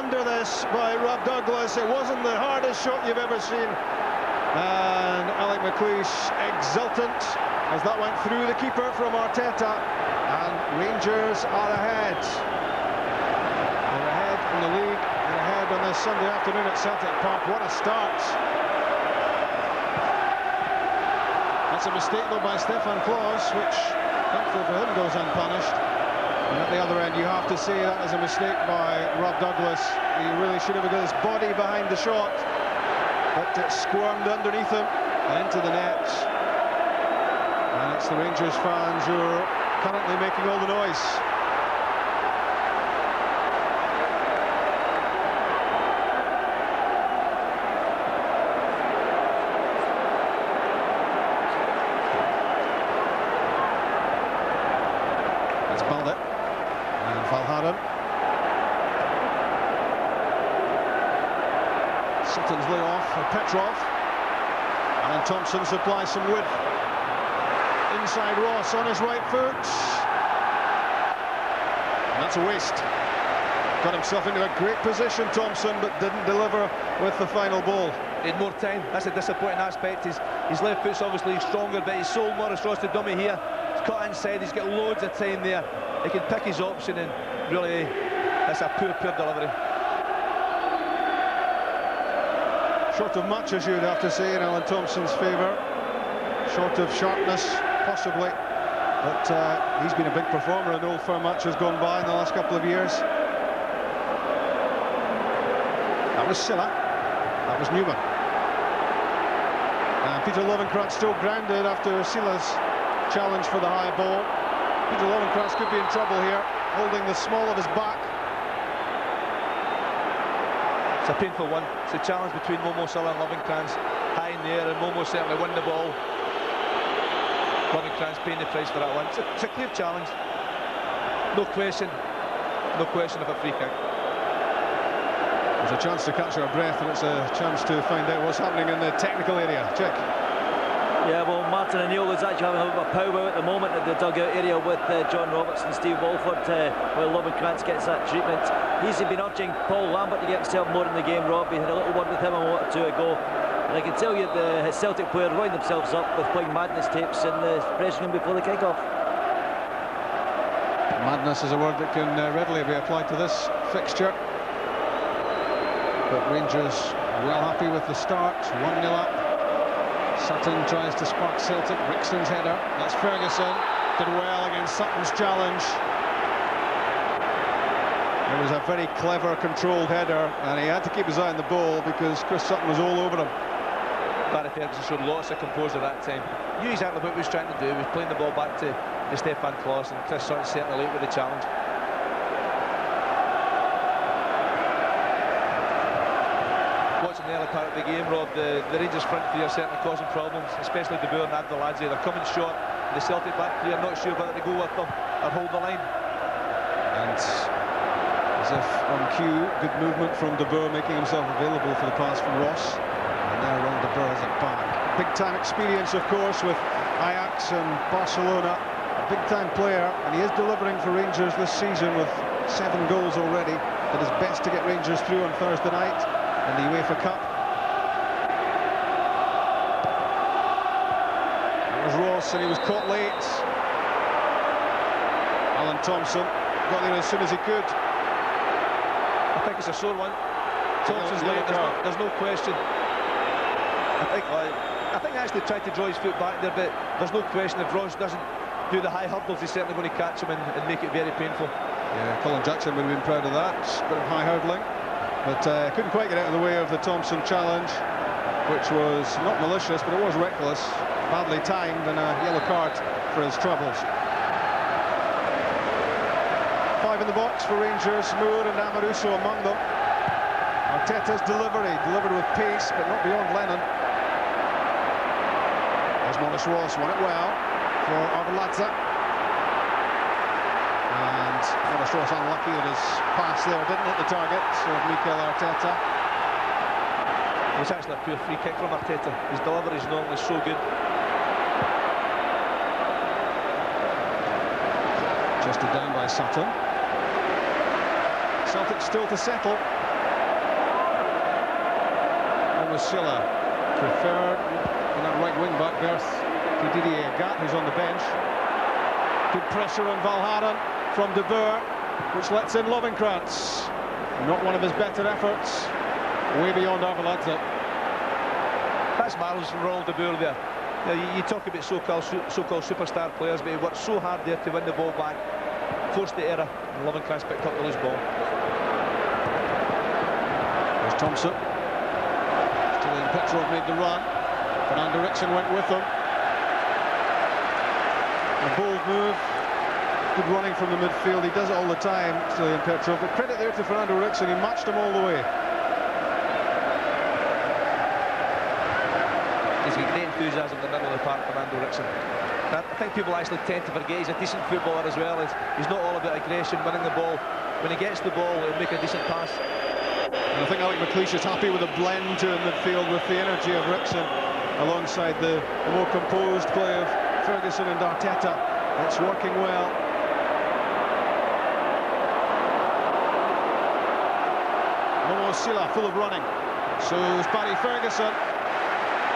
under this by Rob Douglas. It wasn't the hardest shot you've ever seen. And Alec McLeish exultant as that went through the keeper from Arteta. And Rangers are ahead. They're ahead in the league. They're ahead on this Sunday afternoon at Celtic Park. What a start. That's a mistake though by Stefan Klaus, which thankfully for him goes unpunished. And at the other end, you have to say that is a mistake by Rob Douglas. He really should have got his body behind the shot, but it squirmed underneath him and into the net. And it's the Rangers fans who are currently making all the noise. That's Balde and Valhaden. Sutton's lay off for Petrov, and Thompson supplies some width. Inside Ross on his right foot, and that's a waste. Got himself into a great position, Thompson, but didn't deliver with the final ball. He had more time. That's a disappointing aspect. His left foot's obviously stronger, but he's sold Morris Ross to dummy here. He's cut inside, he's got loads of time there. He can pick his option, and really, that's a poor delivery. Short of much, as you'd have to say, in Alan Thompson's favour. Short of sharpness, possibly. But he's been a big performer in Old Firm matches gone by in the last couple of years. That was Silla. That was Newman. And Peter Lovenkrands still grounded after Silla's challenge for the high ball. Peter Lovenkrands could be in trouble here, holding the small of his back. It's a painful one. It's a challenge between Momo Salah and Lovenkrands. High in the air, and Momo certainly won the ball. Lovenkrands paying the price for that one. It's a clear challenge. No question of a free kick. There's a chance to catch our breath, and it's a chance to find out what's happening in the technical area. Check. Yeah, well, Martin O'Neill is actually having a bit of a powwow at the moment at the dugout area with John Roberts and Steve Walford, while Lovenkrands gets that treatment. He's been urging Paul Lambert to get himself more in the game, Rob. We had a little word with him a moment or two ago. And I can tell you the Celtic players rolling themselves up with playing madness tapes in the dressing room before the kick-off. Madness is a word that can readily be applied to this fixture. But Rangers well happy with the start, 1-0 up. Sutton tries to spark Celtic. Brixton's header. That's Ferguson. Did well against Sutton's challenge. It was a very clever, controlled header, and he had to keep his eye on the ball because Chris Sutton was all over him. Barry Ferguson showed lots of composure that time. Knew exactly what he was trying to do. He was playing the ball back to Stefan Klaus, and Chris Sutton certainly late with the challenge. Watching the early part of the game, Rob, the Rangers front three are certainly causing problems, especially De Boer and Abdeladze. They're coming short. The Celtic back three are not sure whether to go with them or hold the line. And as if on cue, good movement from De Boer, making himself available for the pass from Ross. And there Ron De Boer is at back. Big-time experience, of course, with Ajax and Barcelona. A big-time player, and he is delivering for Rangers this season with 7 goals already. Did his best to get Rangers through on Thursday night in the UEFA Cup. It was Ross, and he was caught late. Alan Thompson got there as soon as he could. I think it's a sore one. Thompson's late, there's no question. I think he actually tried to draw his foot back there, but there's no question if Ross doesn't do the high hurdles, he's certainly going to catch him and make it very painful. Yeah, Colin Jackson would have been proud of that. Bit of high hurdling, but couldn't quite get out of the way of the Thompson challenge, which was not malicious, but it was reckless, badly timed, and a yellow card for his troubles. 5 in the box for Rangers, Moore and Amoruso among them. Arteta's delivery, delivered with pace, but not beyond Lennon. There's Morris Ross, won it well for Arveladze. And Morris Ross unlucky that his pass there didn't hit the target of Mikel Arteta. It was actually a pure free kick from Arteta. His delivery is normally so good. Chested down by Sutton. Celtic still to settle. Silla preferred in that right wing-back berth to Didier Gat, who's on the bench. Good pressure on Valharen from De Boer, which lets in Lovenkrantz. Not one of his better efforts, way beyond Arveladze. That's marvellous from Ronald De Boer there. You talk about so-called superstar players, but he worked so hard there to win the ball back, forced the error, and Lovenkrantz picked up the loose ball. There's Thompson. Julian Petrov made the run. Fernando Rickson went with him. A bold move. Good running from the midfield. He does it all the time, Julian Petrov. But credit there to Fernando Rickson. He matched him all the way. He's got great enthusiasm in the middle of the park, Fernando Rickson. I think people actually tend to forget he's a decent footballer as well. He's not all about aggression, winning the ball. When he gets the ball, he'll make a decent pass. And I think Alec McLeish is happy with a blend to in midfield with the energy of Rickson alongside the more composed play of Ferguson and Arteta. It's working well. Momo Silla full of running. So is Barry Ferguson.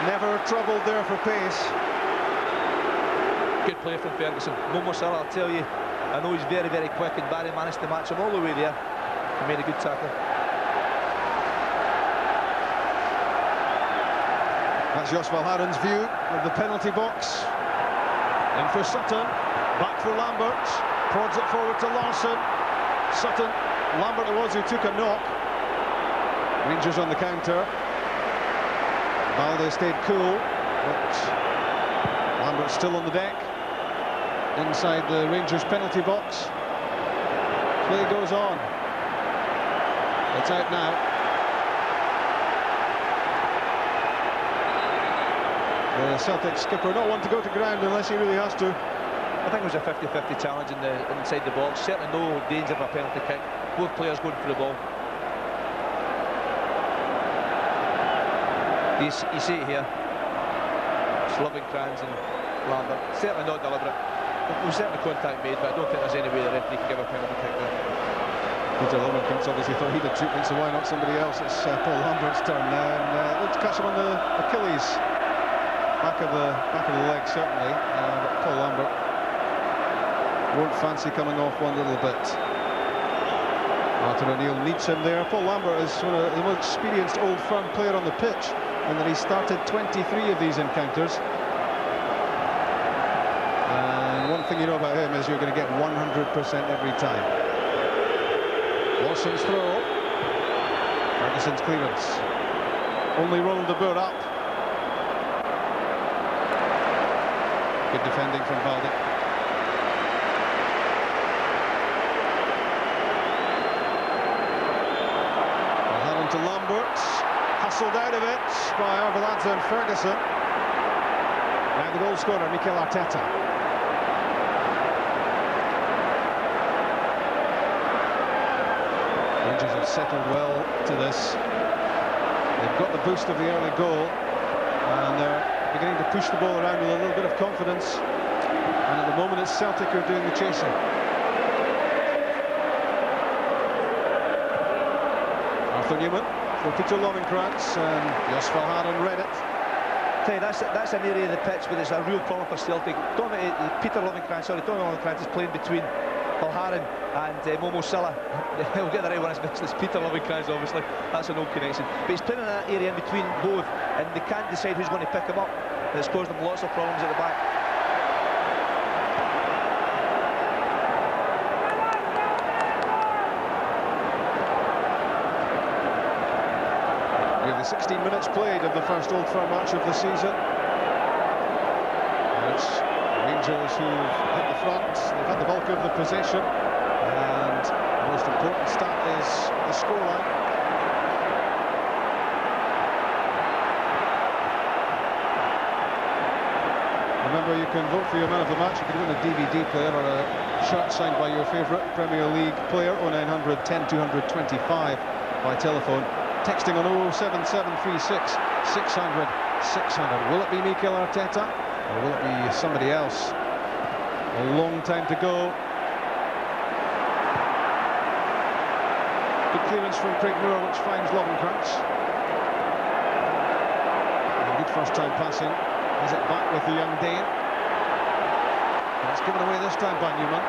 Never troubled there for pace. Good play from Ferguson. Momo Silla, I'll tell you, I know he's very, very quick, and Barry managed to match him all the way there. He made a good tackle. That's Jos Valharen's view of the penalty box. In for Sutton, back for Lambert, prods it forward to Larsson. Sutton, Lambert it was who took a knock. Rangers on the counter. Balde stayed cool, but Lambert's still on the deck. Inside the Rangers penalty box. Play goes on. It's out now. The Celtic skipper not one to go to ground unless he really has to. I think it was a 50-50 challenge inside the box. Certainly no danger of a penalty kick. Both players going for the ball. You see it here. It's Lovenkrantz and Lambert. Certainly not deliberate. There was certainly contact made, but I don't think there's any way the referee can give a penalty kick there. Peter Lovenkrantz obviously thought he'd had treatment, so why not somebody else? It's Paul Lambert's turn now, and let's catch him on the Achilles. Back of the leg, certainly. But Paul Lambert won't fancy coming off one little bit. Martin O'Neill needs him there. Paul Lambert is one of the most experienced Old Firm player on the pitch, and that he started 23 of these encounters. And one thing you know about him is you're going to get 100% every time. Larson's throw. Ferguson's clearance. Only Ronald De Boer up. Good defending from Balde. Valharen to Lambert. Hustled out of it by Arveladze and Ferguson. Now the goal scorer, Mikel Arteta. Rangers have settled well to this. They've got the boost of the early goal, and they're beginning to push the ball around with a little bit of confidence, and at the moment it's Celtic who are doing the chasing. Arthur Newman for Peter Lovenkrantz, and Jos Valharen read it. That's an area of the pitch where there's a real problem for Celtic. Tommy Lovenkrantz is playing between Valharen and Momo Silla. He'll get the right one as best as Peter Lovenkrantz, obviously. That's an old connection. But he's playing in that area in between both, and they can't decide who's going to pick him up. And it's caused them lots of problems at the back. Nearly 16 minutes played of the first Old Firm match of the season. And it's Rangers who've hit the front. They've had the bulk of the possession, and the most important stat is the scoreline. Remember, you can vote for your man of the match. You can win a DVD player or a shirt signed by your favourite Premier League player. 0900 10 225 by telephone. Texting on 07736 600 600. Will it be Mikel Arteta or will it be somebody else? A long time to go. Good clearance from Craig Moore, which finds Lovenkrantz. first time passing. Has it back with the young Dane. And it's given away this time by Newman.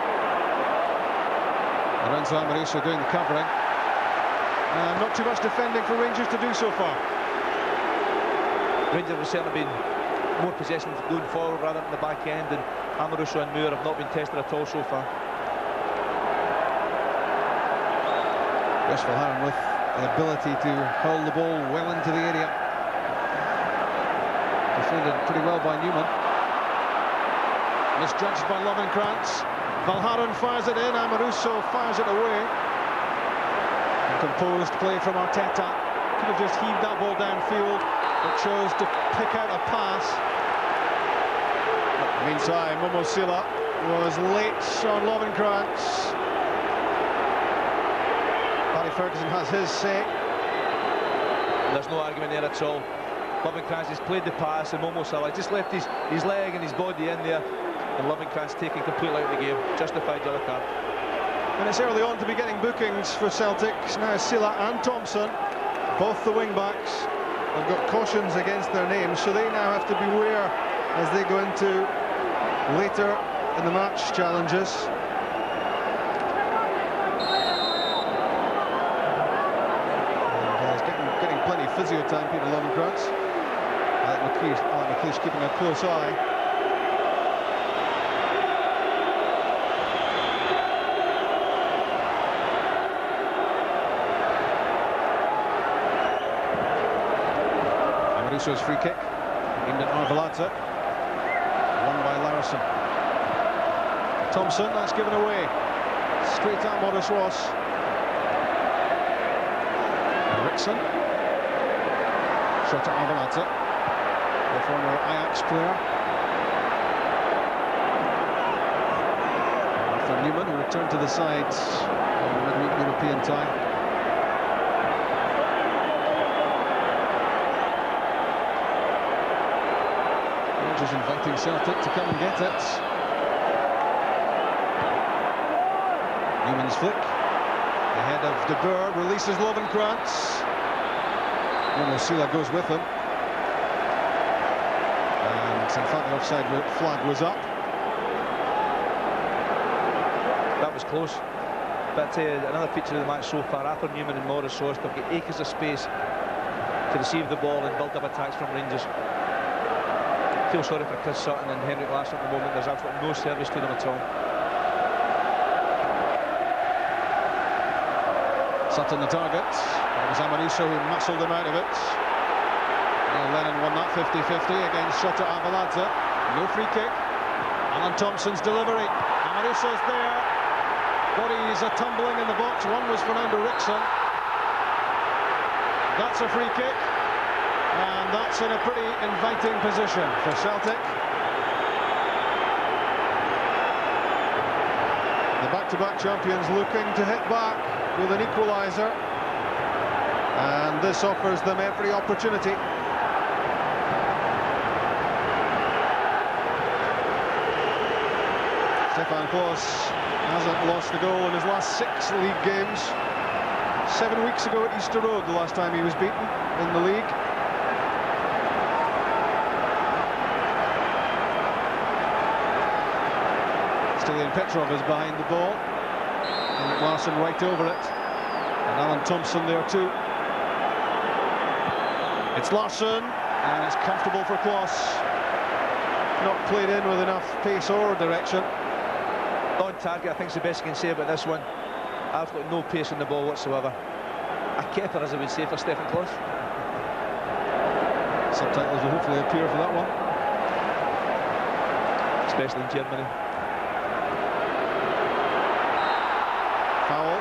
Lorenzo Amoruso doing the covering. Not too much defending for Rangers to do so far. Rangers have certainly been more possession going forward rather than the back end, and Amoruso and Moore have not been tested at all so far. Valhaeren with the ability to hold the ball well into the area. Defended pretty well by Newman. Misjudged by Lovenkrantz. Valhaeren fires it in, Amoruso fires it away. And composed play from Arteta. Could have just heaved that ball downfield, but chose to pick out a pass. Meantime, Momo Sila was late on Lovenkrantz. Ferguson has his say. There's no argument there at all. Lovenkrantz has played the pass, and Momo Salah just left his leg and his body in there, and Lovenkrantz taken completely out of the game. Justified yellow card. And it's early on to be getting bookings for Celtic. Now Sila and Thompson, both the wing backs, have got cautions against their names, so they now have to beware as they go into later in the match challenges. Plenty of physio time, Peter Lovenkrantz. Alec McLeish keeping a close eye. Amoruso's free kick, aimed at Arveladze. Won by Larsson. Thompson, that's given away. Straight at Maurice Ross. Rickson. Shot at Arveladze, the former Ajax player. For Newman, who returned to the sides on midweek European time. Rangers inviting Celtic to come and get it. Newman's flick, ahead of De Boer, releases Lovenkrantz. Momo Sila goes with him, and in fact the offside flag was up. That was close, but another feature of the match so far, after Newman and Maurice Ross, they've got acres of space to receive the ball and build up attacks from Rangers. I feel sorry for Chris Sutton and Henrik Larsson at the moment. There's absolutely no service to them at all. Sutton the target. It was Amoruso who muscled him out of it. Neil Lennon won that 50-50 against shot at Arveladze. No free kick. Alan Thompson's delivery. Amoruso's there. Bodies are tumbling in the box. One was Fernando Rickson. That's a free kick. And that's in a pretty inviting position for Celtic. The back-to-back champions looking to hit back with an equaliser, and this offers them every opportunity. Stefan Klos hasn't lost a goal in his last 6 league games. 7 weeks ago at Easter Road, the last time he was beaten in the league. Stilian Petrov is behind the ball. Larsson right over it, and Alan Thompson there too. It's Larsson, and it's comfortable for Klos. Not played in with enough pace or direction. On target, I think is the best you can say about this one. Absolutely no pace on the ball whatsoever. A keeper, as I would say, for Stefan Klos. Subtitles will hopefully appear for that one, especially in Germany. Foul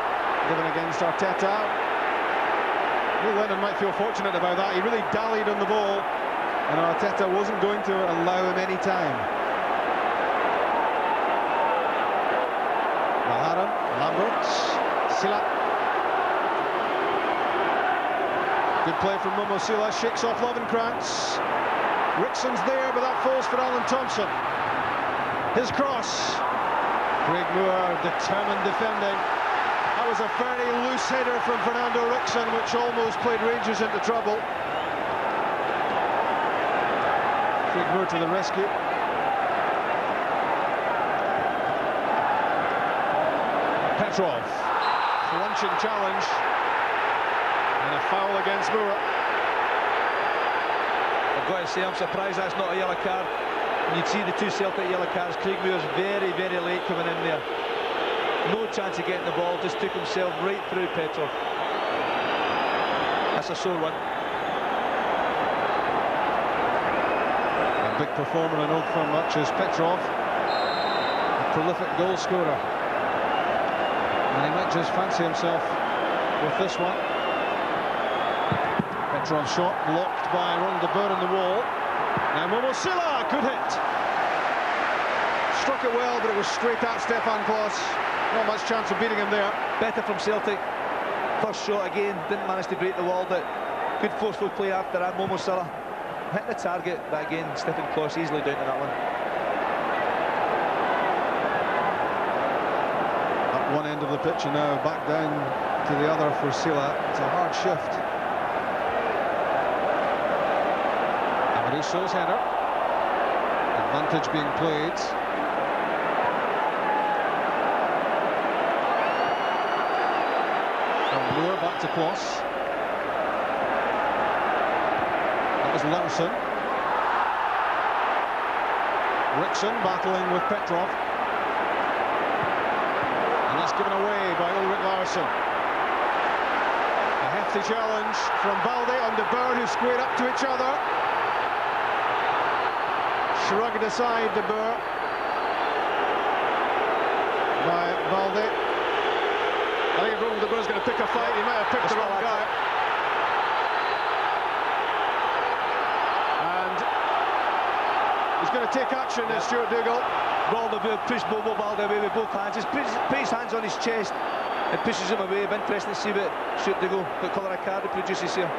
given against Arteta. Neil Lennon might feel fortunate about that. He really dallied on the ball, and Arteta wasn't going to allow him any time. Valhaeren, Lambert, Sila. Good play from Momo Sila, shakes off Lovenkrantz. Rickson's there, but that falls for Alan Thompson. His cross. Craig Moore, determined defending. That was a very loose header from Fernando Rickson, which almost played Rangers into trouble. Craig Moore to the rescue. Petrov, launching challenge, and a foul against Moore. I've got to say, I'm surprised that's not a yellow card. When you see the two Celtic yellow cards, Craig Moore's very, very late coming in there. No chance of getting the ball, just took himself right through Petrov. That's a sore one. A big performer in Old Firm matches, Petrov, a prolific goal scorer. And he might just fancy himself with this one. Petrov's shot blocked by Ron de Boer in the wall. Now Momosilla, good hit. Struck it well, but it was straight at Stefan Klos. Not much chance of beating him there. Better from Celtic. First shot again, didn't manage to break the wall, but good forceful play after that. Momosilla hit the target, but again, Stefan Klos easily down to that one. At one end of the pitch and now back down to the other for Silla. It's a hard shift. Amarusso's header. Advantage being played. Moore back to Klos. That was Larsson. Rickson battling with Petrov. And that's given away by Ulrich Larsson. A hefty challenge from Balde on de Boer, who squared up to each other. Shrugged aside de Boer by Balde. I think if de Boer's going to pick a fight, he might have picked the wrong guy. And he's going to take action, as Stuart Dougal. Ron de Boer pushed Bobo Balde away with both hands. Just puts his hands on his chest and pushes him away. It'll be interesting to see what Stuart Dougal, what colour of card he produces here.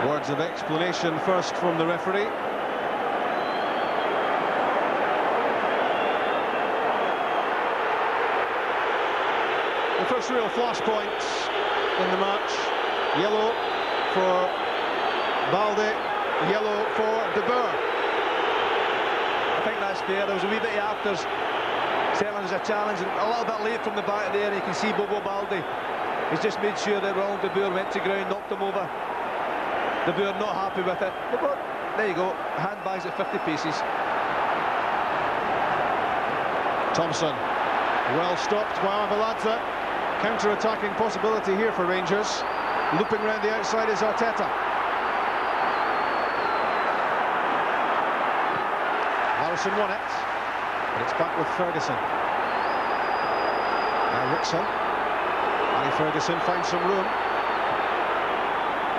Words of explanation first from the referee. The first real flashpoint in the match. Yellow for Balde, yellow for de Boer. I think that's fair. There was a wee bit of afters. Certainly there's a challenge, and a little bit late from the back there. You can see Bobo Balde. He's just made sure that Ron de Boer went to ground, knocked him over. De Boer not happy with it. But there you go. Handbags at 50 paces. Thompson, well stopped by Arveladze. Counter-attacking possibility here for Rangers. Looping round the outside is Arteta. Larsson won it, but it's back with Ferguson. Now Rickson. Ali Ferguson finds some room.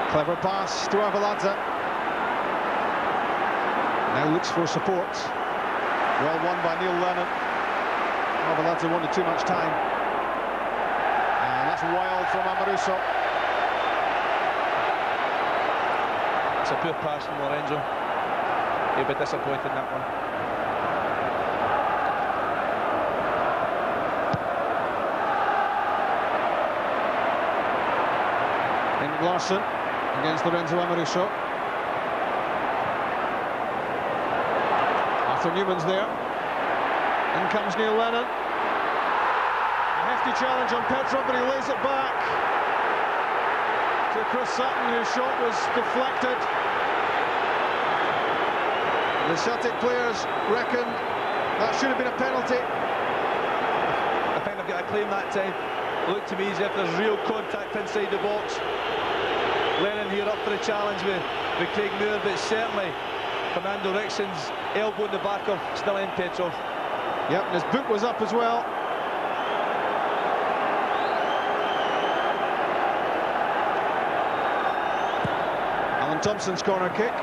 Clever pass to Arveladze. Now looks for support. Well won by Neil Lennon. Arveladze wanted too much time. And that's wild from Amoruso. It's a poor pass from Lorenzo. He'll be disappointed in that one. In Larsson against Lorenzo Amoruso. Arthur Newman's there. In comes Neil Lennon. A hefty challenge on Petrov, but he lays it back to Chris Sutton, whose shot was deflected. The Celtic players reckon that should have been a penalty. I think they've got a claim that time. It looked to me as if there's real contact inside the box. Lennon here up for the challenge with Craig Moore, but certainly Fernando Rickson's elbow in the back of Stelian Petrov. Yep, and his boot was up as well. Alan Thompson's corner kick.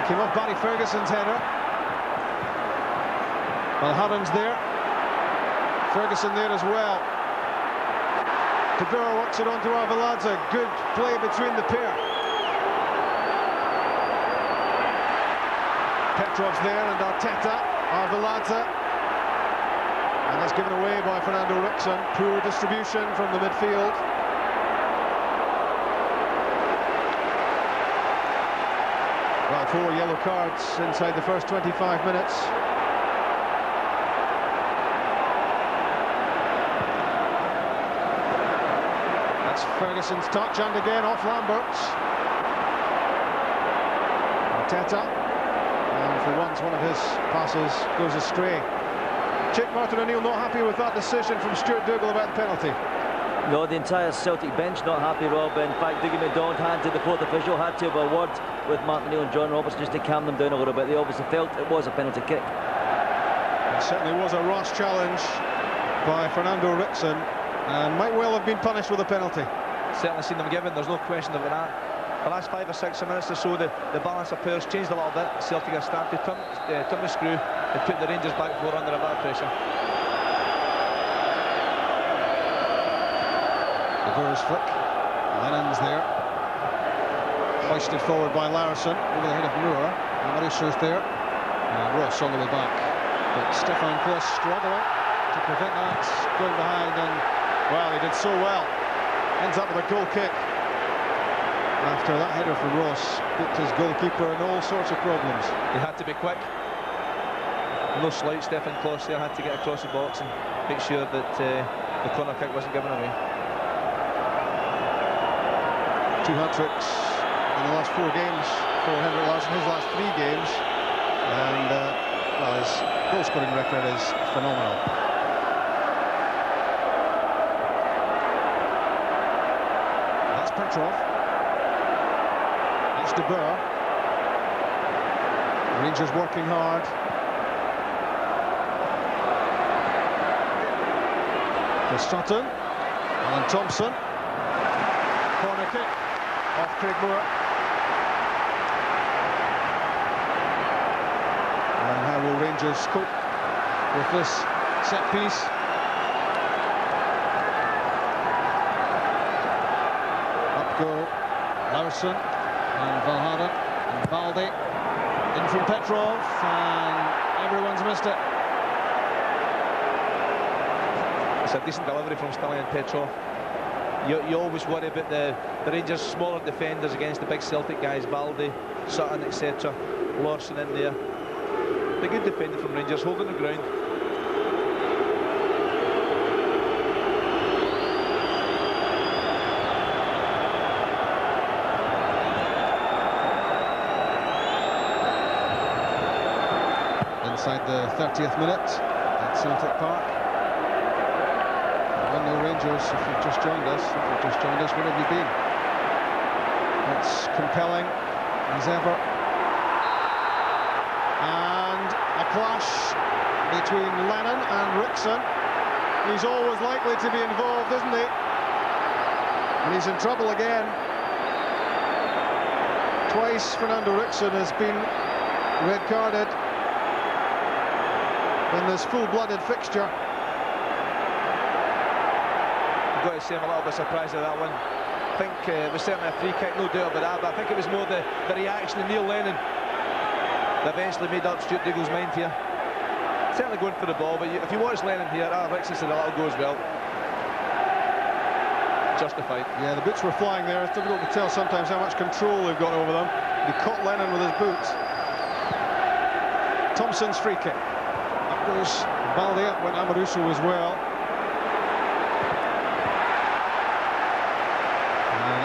Came off Barry Ferguson's header. Well, Harron's there. Ferguson there as well. De Boer works it onto Arveladze. Good play between the pair. Petrov's there and Arteta. Arveladze. And that's given away by Fernando Rickson. Poor distribution from the midfield. 4 yellow cards inside the first 25 minutes. That's Ferguson's touch, and again off Lambert's. Arteta, and for once one of his passes goes astray. Chick Martin O'Neill not happy with that decision from Stuart Dougal about the penalty. No, the entire Celtic bench not happy, Rob. In fact, Dougie McDonald had to the fourth official, had to have a word with Martin O'Neill and John Robertson just to calm them down a little bit. They obviously felt it was a penalty kick. It certainly was a rash challenge by Fernando Rickson, and might well have been punished with a penalty. Certainly seen them given, there's no question about that. The last 5 or 6 minutes or so, the balance of players changed a little bit. Celtic are starting to turn the screw and put the Rangers back 4 under a bit of pressure. De Boer's flick, Lennon's there, hoisted forward by Larsson over the head of Moore. Amoruso's there, and Ross all the way back, but Stefan Klos struggling to prevent that, going behind, and well, he did so well. Ends up with a goal kick after that header from Ross put his goalkeeper in all sorts of problems. He had to be quick. No slight, Stefan Klos there had to get across the box and make sure that the corner kick wasn't given away. 2 hat-tricks in the last 4 games for Henrik Larsson, his last 3 games, and well, his goal-scoring record is phenomenal. That's Petrov. That's De Boer. Rangers working hard. For Sutton, Alan Thompson. Corner kick off Craig Moore. And how will Rangers cope with this set piece? Up go Larsson and Valhada and Baldi. In from Petrov, and everyone's missed it. It's a decent delivery from Stilian Petrov. You always worry about the Rangers' smaller defenders against the big Celtic guys, Baldi, Sutton, etc. Larsson in there. The good defender from Rangers, holding the ground. Inside the 30th minute at Celtic Park. 1-0 Rangers. If you've just joined us, where have you been? It's compelling as ever. And a clash between Lennon and Rickson. He's always likely to be involved, isn't he? And he's in trouble again. Twice Fernando Rickson has been red carded in this full-blooded fixture. I've got to say I'm a little bit surprised at that one. I think it was certainly a free kick, no doubt about that, but I think it was more the reaction of Neil Lennon that eventually made up Stuart Dougal's mind here. Certainly going for the ball, but if you watch Lennon here, Rickson said that'll go as well. Justified. Yeah, the boots were flying there. It's difficult to tell sometimes how much control they've got over them. He caught Lennon with his boots. Thompson's free kick. Up goes Baldi, up went Amoruso as well.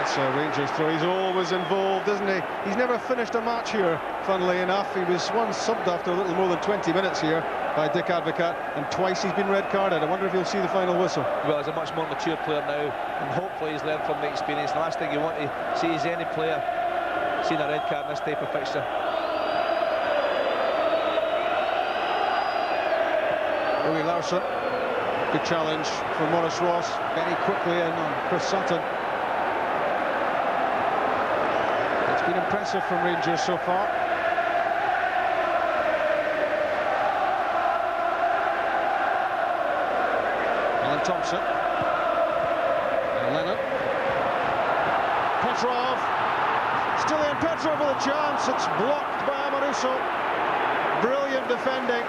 It's a Rangers throw. He's always involved, isn't he? He's never finished a match here, funnily enough. He was once subbed after a little more than 20 minutes here by Dick Advocat, and twice he's been red carded. I wonder if he'll see the final whistle. Well, he's a much more mature player now, and hopefully he's learned from the experience. The last thing you want to see is any player seeing a red card in this type of fixture. Louis Larsson, good challenge from Maurice Ross, very quickly in on Chris Sutton. It's been impressive from Rangers so far. Alan Thompson. And Lennon. Petrov. Stilian Petrov with a chance. It's blocked by Amoruso. Brilliant defending.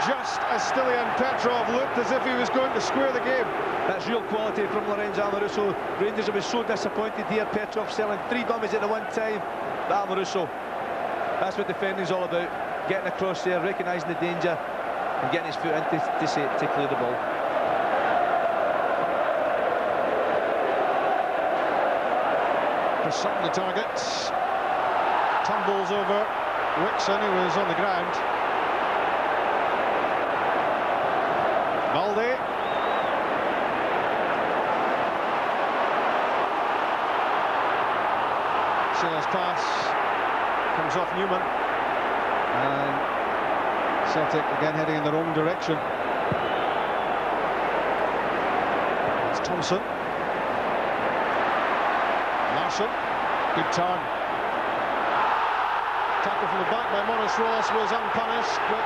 Just as Stilian Petrov looked as if he was going to square the game. That's real quality from Lorenzo Amoruso. Rangers have been so disappointed here. Petrov selling 3 dummies at the one time. But Amoruso, that's what defending is all about. Getting across there, recognising the danger, and getting his foot in to clear the ball. For Sutton, the target. Tumbles over Wixon, who was on the ground. Balde. Silla's pass comes off Newman, and Celtic again heading in the wrong direction. It's Thompson. Larsson, good turn. Tackle from the back by Maurice Ross was unpunished, but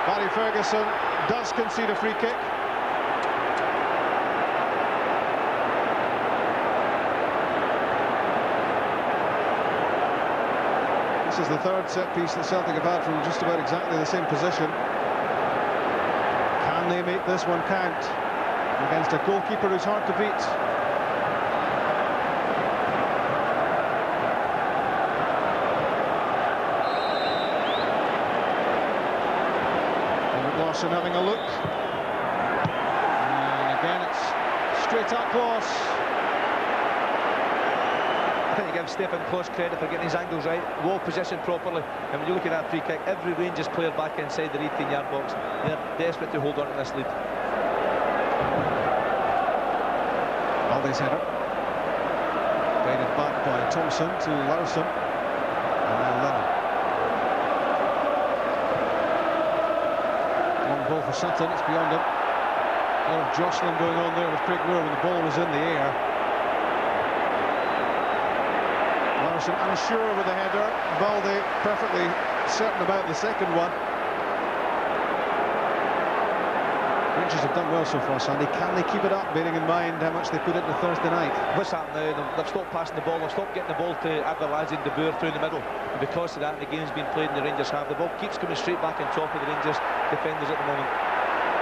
Barry Ferguson does concede a free kick. This is the third set piece that Celtic have had from just about exactly the same position. Can they make this one count against a goalkeeper who's hard to beat? Larsson having a look, and again it's straight at Kloss. I think you give Stephen Kloss credit for getting his angles right, well positioned properly, and when you look at that free kick, every Rangers player back inside the 18-yard box, they're desperate to hold on to this lead. Balde's header, guided back by Thompson to Larsson, and now Lennon. Long ball for Sutton, it's beyond him. A lot of jostling going on there with Craig Moore when the ball was in the air. Larsson unsure with the header, Balde perfectly certain about the second one. Rangers have done well so far, Sandy. Can they keep it up, bearing in mind how much they put into Thursday night? What's happened now? They've stopped passing the ball, they've stopped getting the ball to Equalizes and De Boer through the middle, and because of that, the game's been played and the Rangers have. The ball keeps coming straight back on top of the Rangers defenders at the moment.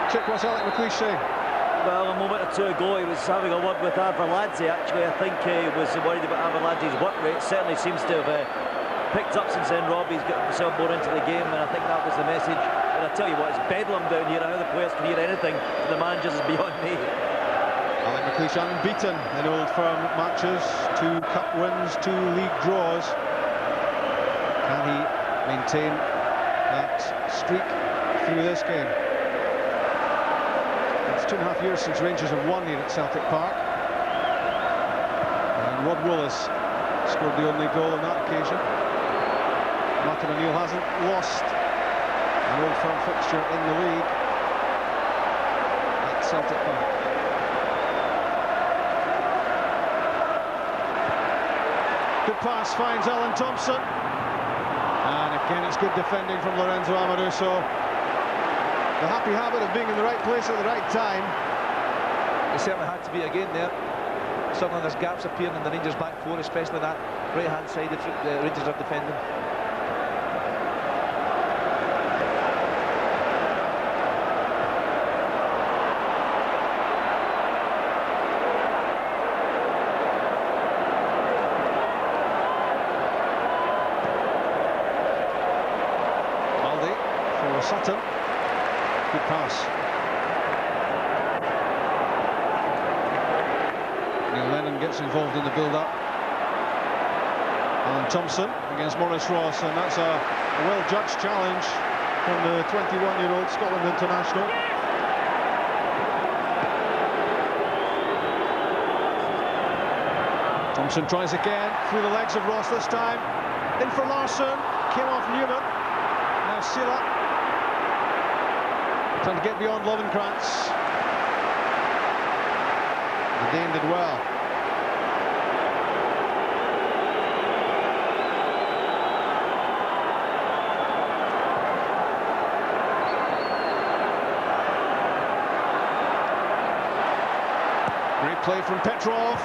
Chick, what's Alec McLeish saying? Well, a moment or two ago he was having a word with Arveladze. Actually, I think he was worried about Arveladze's work rate. Certainly seems to have picked up since then. Robbie's got himself more into the game, and I think that was the message. And I tell you what, it's bedlam down here. How the players can hear anything from the managers is beyond me. Alec McLeish unbeaten in Old Firm matches, 2 cup wins, 2 league draws. Can he maintain that streak through this game? It's 2.5 years since Rangers have won here at Celtic Park, and Rod Wallace scored the only goal on that occasion. Martin O'Neill hasn't lost an Old Firm fixture in the league at Celtic Park. Good pass finds Alan Thompson, and again it's good defending from Lorenzo Amoruso. The happy habit of being in the right place at the right time. It certainly had to be again there. Suddenly there's gaps appearing in the Rangers back four, especially that right hand side the Rangers are defending. Balde for Sutton. Good pass. Neil Lennon gets involved in the build-up. Alan Thompson against Maurice Ross, and that's a well-judged challenge from the 21-year-old Scotland international. Thompson tries again, through the legs of Ross this time. In for Larsson, came off Newman. Now Silla. Trying to get beyond Lovenkrantz. The Dane did well. Great play from Petrov.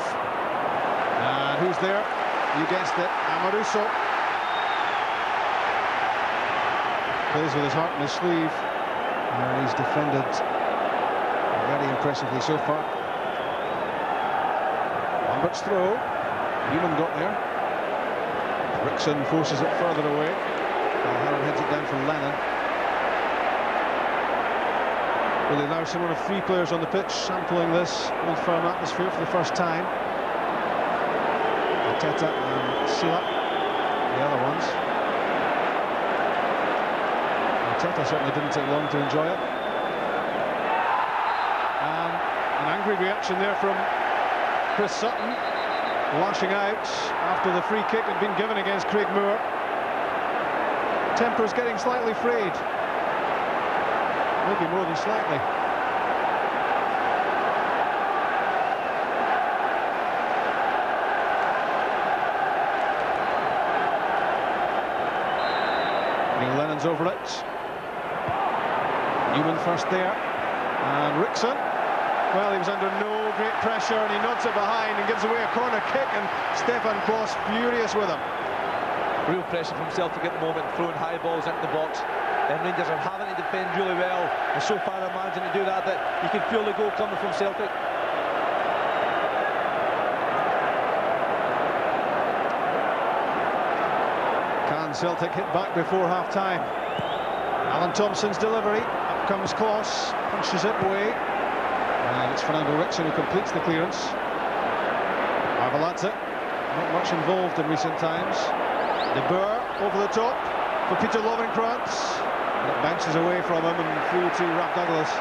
And who's there? You guessed it, Amoruso. Plays with his heart in his sleeve. And he's defended very impressively so far. Lambert's throw. Newman got there. Rickson forces it further away. Valharan heads it down for Lennon. Really, Larsson, one of 3 players on the pitch, sampling this Old Firm atmosphere for the first time. Arteta and Sila, the other ones. Arteta certainly didn't take long to enjoy it. And an angry reaction there from Chris Sutton, lashing out after the free kick had been given against Craig Moore. Temper's getting slightly frayed. Maybe more than slightly. Neil Lennon's over it. Newman first there. And Rickson. Well, he was under no great pressure and he nods it behind and gives away a corner kick, and Stefan Klos furious with him. Real pressure from Celtic at the moment, throwing high balls into the box. And Rangers are having to defend really well, and so far they're managing to do that you can feel the goal coming from Celtic. Can Celtic hit back before half-time? Alan Thompson's delivery, up comes Klos, punches it away, and it's Fernando Rickson who completes the clearance. Arveladze, not much involved in recent times. De Boer over the top for Peter Lovenkrantz. It bounces away from him and through to Ralph Douglas.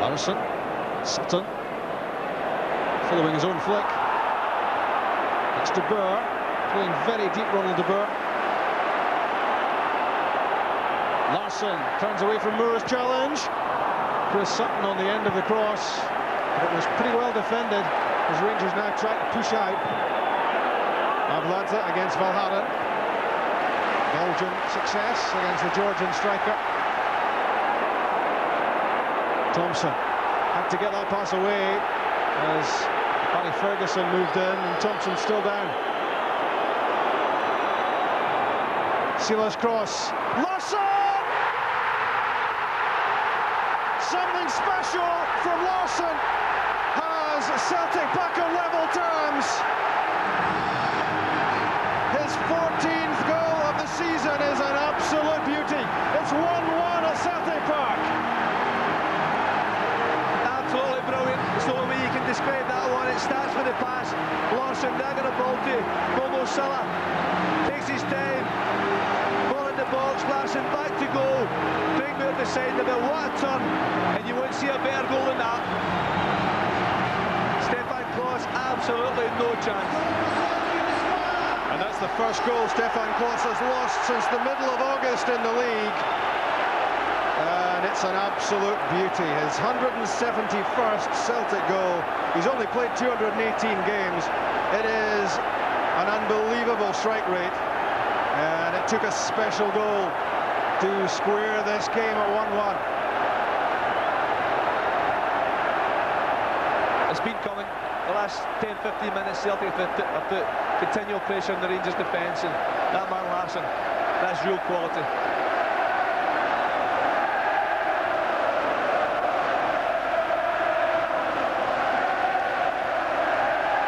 Larsson, Sutton, following his own flick. It's De Boer, playing very deep, Ronald De Boer. Larsson turns away from Moore's challenge. Chris Sutton on the end of the cross, but it was pretty well defended as Rangers now try to push out. Arveladze against Valharan. Belgian success against the Georgian striker. Thompson had to get that pass away as Barry Ferguson moved in, and Thompson still down. Sila's cross. Larsson! Something special from Larsson has Celtic back on level terms. His 14th goal of the season is an absolute beauty. It's 1-1 at Celtic Park. Absolutely brilliant. It's the only way you can describe that one. It starts with the pass. Larsson dragging the ball to Momo Salah. Takes his time. Ball in the box. Larsson back to goal. Big move the side of it. What a turn. And you won't see a better goal than that. Stefan Klos, absolutely no chance. And that's the first goal Stefan Klos has lost since the middle of August in the league. And it's an absolute beauty. His 171st Celtic goal. He's only played 218 games. It is an unbelievable strike rate. And it took a special goal to square this game at 1-1. It's been coming. The last 10-15 minutes, Celtic have put continual pressure on the Rangers defence, and that man Larsson, that's real quality.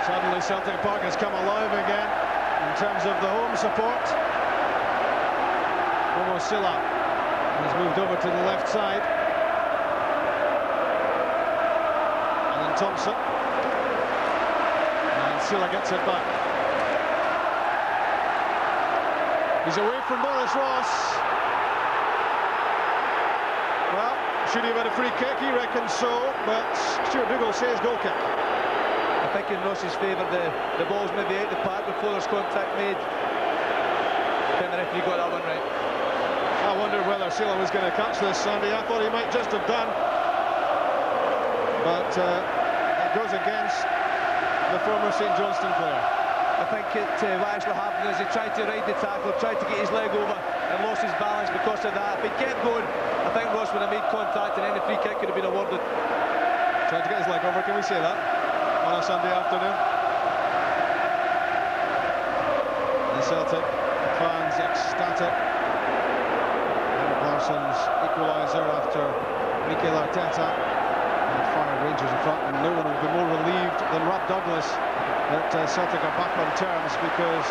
Suddenly Celtic Park has come alive again in terms of the home support. Momo Sila has moved over to the left side. And then Thompson. And Sila gets it back. He's away from Boris Ross. Well, should he have had a free kick? He reckons so, but Stuart Dougal says goal kick. I think in Ross's favour, the ball's maybe out the park before there's contact made. I think the referee got that one right. I wondered whether Sila was going to catch this, Sandy. I thought he might just have done. But it goes against the former St Johnstone player. I think what actually happened is he tried to ride the tackle, tried to get his leg over and lost his balance because of that. If he kept going, I think Ross would have made contact and then the free kick could have been awarded. Tried to get his leg over, can we say that? On a Sunday afternoon. The Celtic fans ecstatic. And Larsson's equaliser after Mikel Arteta had fire Rangers in front, and no one will be more relieved than Rob Douglas that Celtic are back on terms, because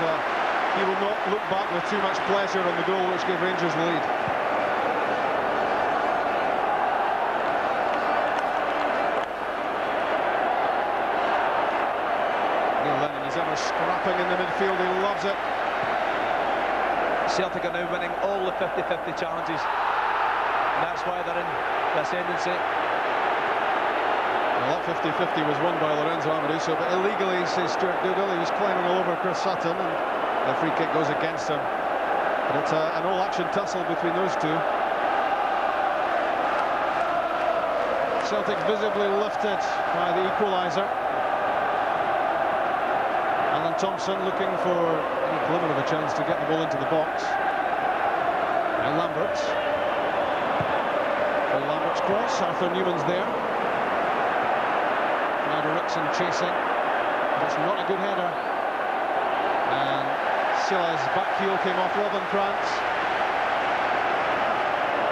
he will not look back with too much pleasure on the goal which gave Rangers the lead. Neil Lennon is ever scrapping in the midfield, he loves it. Celtic are now winning all the 50-50 challenges, and that's why they're in the ascendancy. Well, that 50-50 was won by Lorenzo Amoruso, but illegally, says Stuart Dougal. He was climbing all over Chris Sutton, and the free kick goes against him. But it's an all-action tussle between those two. Celtic visibly lifted by the equaliser. Alan Thompson looking for any glimmer of a chance to get the ball into the box. Now Lambert. Well, Lambert's cross, Arthur Newman's there. Rickson chasing, but it's not a good header, and Silla's back heel came off Robin Krantz,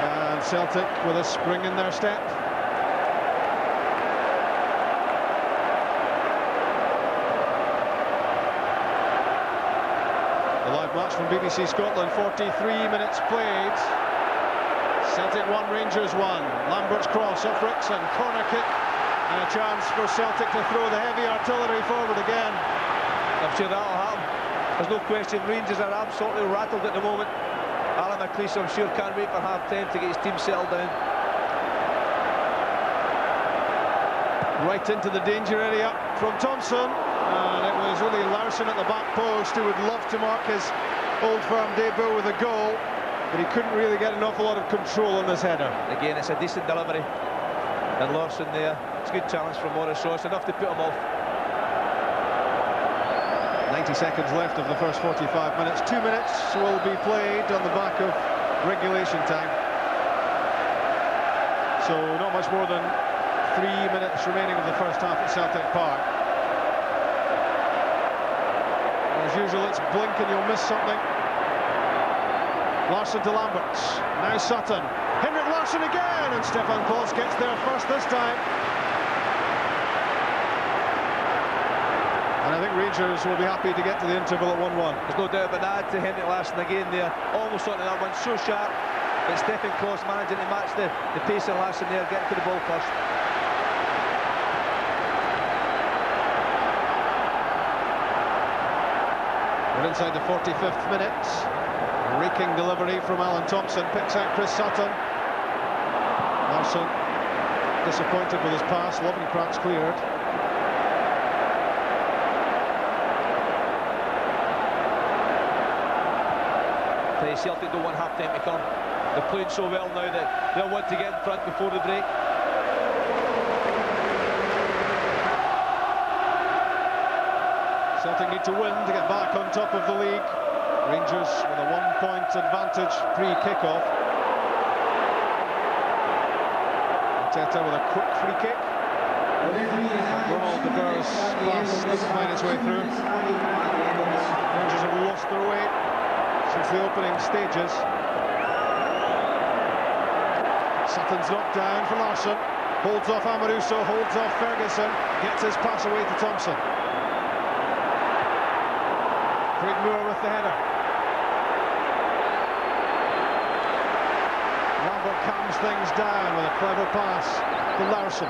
and Celtic with a spring in their step. The live match from BBC Scotland, 43 minutes played. Celtic 1, Rangers 1. Lambert's cross off Rickson, corner kick. And a chance for Celtic to throw the heavy artillery forward again. I'm sure that'll happen. There's no question. Rangers are absolutely rattled at the moment. Alan McLeish, I'm sure, can't wait for half-time to get his team settled down. Right into the danger area from Thompson. And it was really Larsson at the back post who would love to mark his Old Firm debut with a goal. But he couldn't really get an awful lot of control on this header. Again, it's a decent delivery. And Larsson there. It's a good challenge from Maurice Ross, enough to put him off. 90 seconds left of the first 45 minutes. 2 minutes will be played on the back of regulation time. So not much more than 3 minutes remaining of the first half at Celtic Park. As usual, it's blink and you'll miss something. Larsson to Lambert. Now Sutton. Henrik Larsson again, and Stefan Klos gets there first this time. And I think Rangers will be happy to get to the interval at 1-1. There's no doubt about that. To Henrik Larsson again there, almost onto that one, so sharp. But Stefan Klos managing to match the pace of Larsson there, getting to the ball first. We're inside the 45th minute. Raking delivery from Alan Thompson, picks out Chris Sutton. Larsson disappointed with his pass, Lovenkrands cleared. Celtic don't want half-time to come. They're playing so well now that they'll want to get in front before the break. Celtic need to win to get back on top of the league. Rangers with a 1-point advantage pre-kickoff. Arteta with a quick free kick. Ronald de Boer's pass doesn't find its way through. Rangers have lost their way since the opening stages. Sutton's knocked down for Larsson. Holds off Amoruso, holds off Ferguson. Gets his pass away to Thompson. Craig Moore with the header. Lambert calms things down with a clever pass to Larsson.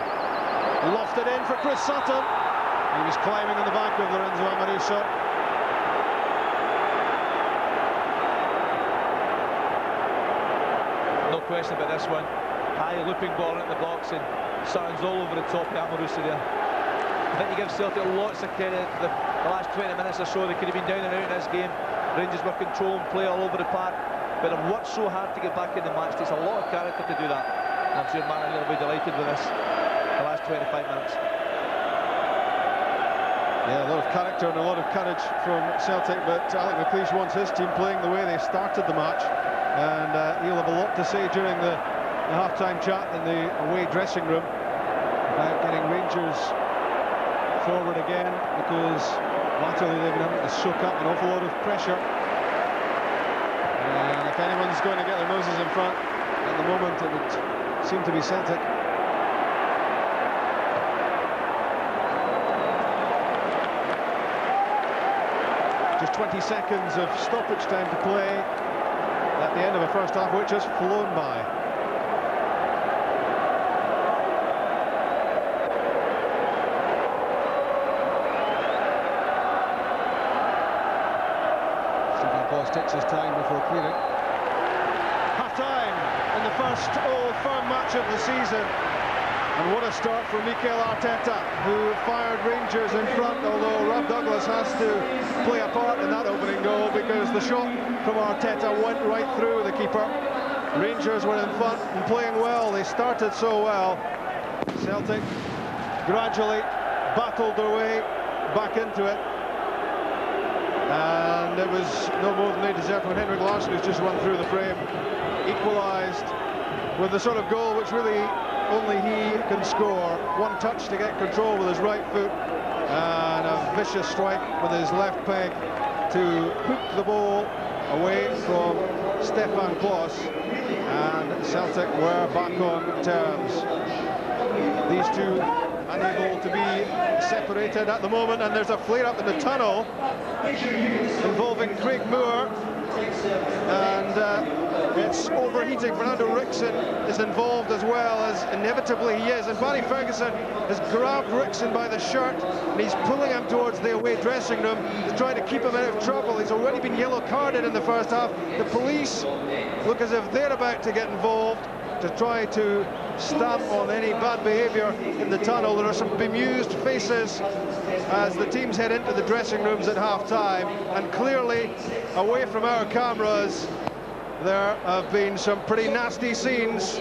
Lofted in for Chris Sutton. He was climbing in the back of Lorenzo Amoruso. No question about this one. High looping ball into the box, and Sutton's all over the top of Amoruso there. I think you give Celtic lots of credit. The last 20 minutes or so, they could have been down and out in this game. Rangers were control and play all over the park, but they've worked so hard to get back in the match. It takes a lot of character to do that, and I'm sure Martin will be delighted with this. The last 25 minutes. Yeah, a lot of character and a lot of courage from Celtic, but Alec McLeish wants his team playing the way they started the match, and he'll have a lot to say during the half-time chat in the away dressing room about getting Rangers forward again, because latterly they've been having to soak up an awful lot of pressure, and if anyone's going to get their noses in front at the moment, it would seem to be Celtic. 20 seconds of stoppage time to play at the end of the first half, which has flown by. Stephen Claus takes his time before clearing. Half-time in the first Old Firm match of the season. And what a start for Mikel Arteta, who fired Rangers in front, although Rob Douglas has to play a part in that opening goal because the shot from Arteta went right through the keeper. Rangers were in front and playing well. They started so well. Celtic gradually battled their way back into it. And it was no more than they deserved when Henrik Larsson, who's just run through the frame, equalised with the sort of goal which really only he can score. One touch to get control with his right foot and a vicious strike with his left peg to hook the ball away from Stephen Claus, and Celtic were back on terms. These two unable to be separated at the moment, and there's a flare-up in the tunnel involving Craig Moore, and it's overheating. Fernando Rickson is involved as well, as inevitably he is, and Barry Ferguson has grabbed Rickson by the shirt and he's pulling him towards the away dressing room to try to keep him out of trouble. He's already been yellow carded in the first half. The police look as if they're about to get involved to try to stamp on any bad behaviour in the tunnel. There are some bemused faces as the teams head into the dressing rooms at half-time, and clearly away from our cameras there have been some pretty nasty scenes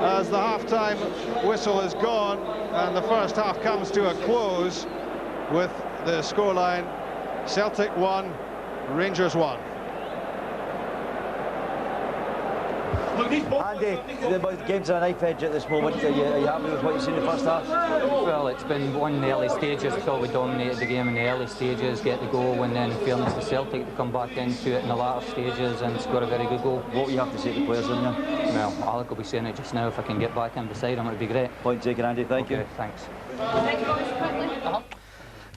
as the half-time whistle is gone and the first half comes to a close with the scoreline Celtic 1, Rangers 1. Andy, the game's on a knife edge at this moment. Are you happy with what you've seen in the first half? Well, it's been one in the early stages. I thought we dominated the game in the early stages, get the goal, and then in fairness to Celtic, to come back into it in the latter stages and score a very good goal. What will you have to say to the players, then? Well, Alec will be saying it just now. If I can get back in beside him, it would be great. Point taken, Andy. Thank you. Thanks.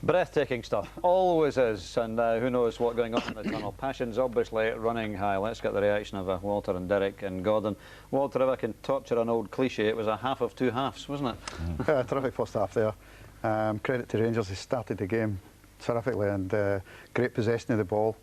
Breathtaking stuff, always is, and who knows what's going on in the tunnel. Passion's obviously running high. Let's get the reaction of Walter and Derek and Gordon. Walter, if I can torture an old cliche, it was a half of two halves, wasn't it? Yeah, terrific first half there. Credit to Rangers, they started the game terrifically and great possession of the ball.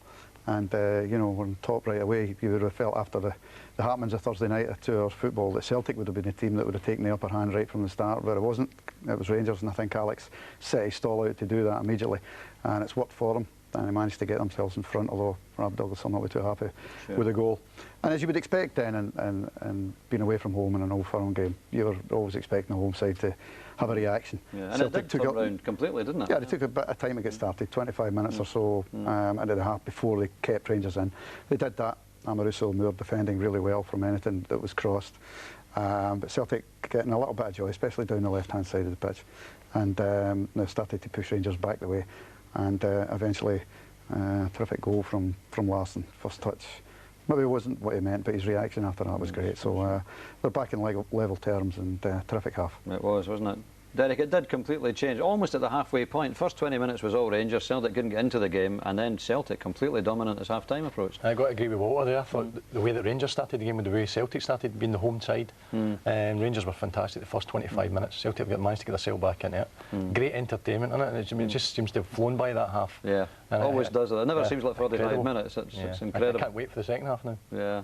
And, you know, we're on top right away. You would have felt after the happenings of Thursday night of 2 hours football that Celtic would have been a team that would have taken the upper hand right from the start, but it wasn't. It was Rangers, and I think Alex set his stall out to do that immediately. And it's worked for them, and they managed to get themselves in front, although Rob Douglas will not be too happy with the goal. And as you would expect then, and being away from home in an Old Firm game, you were always expecting the home side to have a reaction. Yeah, and Celtic it did turn around completely, didn't it? Yeah, they took a bit of time to get started, 25 minutes or so into the half before they kept Rangers in. They did that. Amaruso and Moore defending really well from anything that was crossed. But Celtic getting a little bit of joy, especially down the left-hand side of the pitch. And they started to push Rangers back the way. And eventually, terrific goal from Larsson, first touch. Maybe it wasn't what he meant, but his reaction after that was great. So they're back in level terms, and terrific half. It was, wasn't it? Derek, it did completely change, almost at the halfway point. First 20 minutes was all Rangers, Celtic couldn't get into the game, and then Celtic completely dominant as half-time approached. I got to agree with Walter there. I thought the way that Rangers started the game with the way Celtic started, being the home side, Rangers were fantastic the first 25 minutes. Celtic managed to get themselves back in it. Great entertainment in it, and it just seems to have flown by that half. Yeah, and always does it. It never seems like 45 minutes. It's incredible. I can't wait for the second half now. Yeah.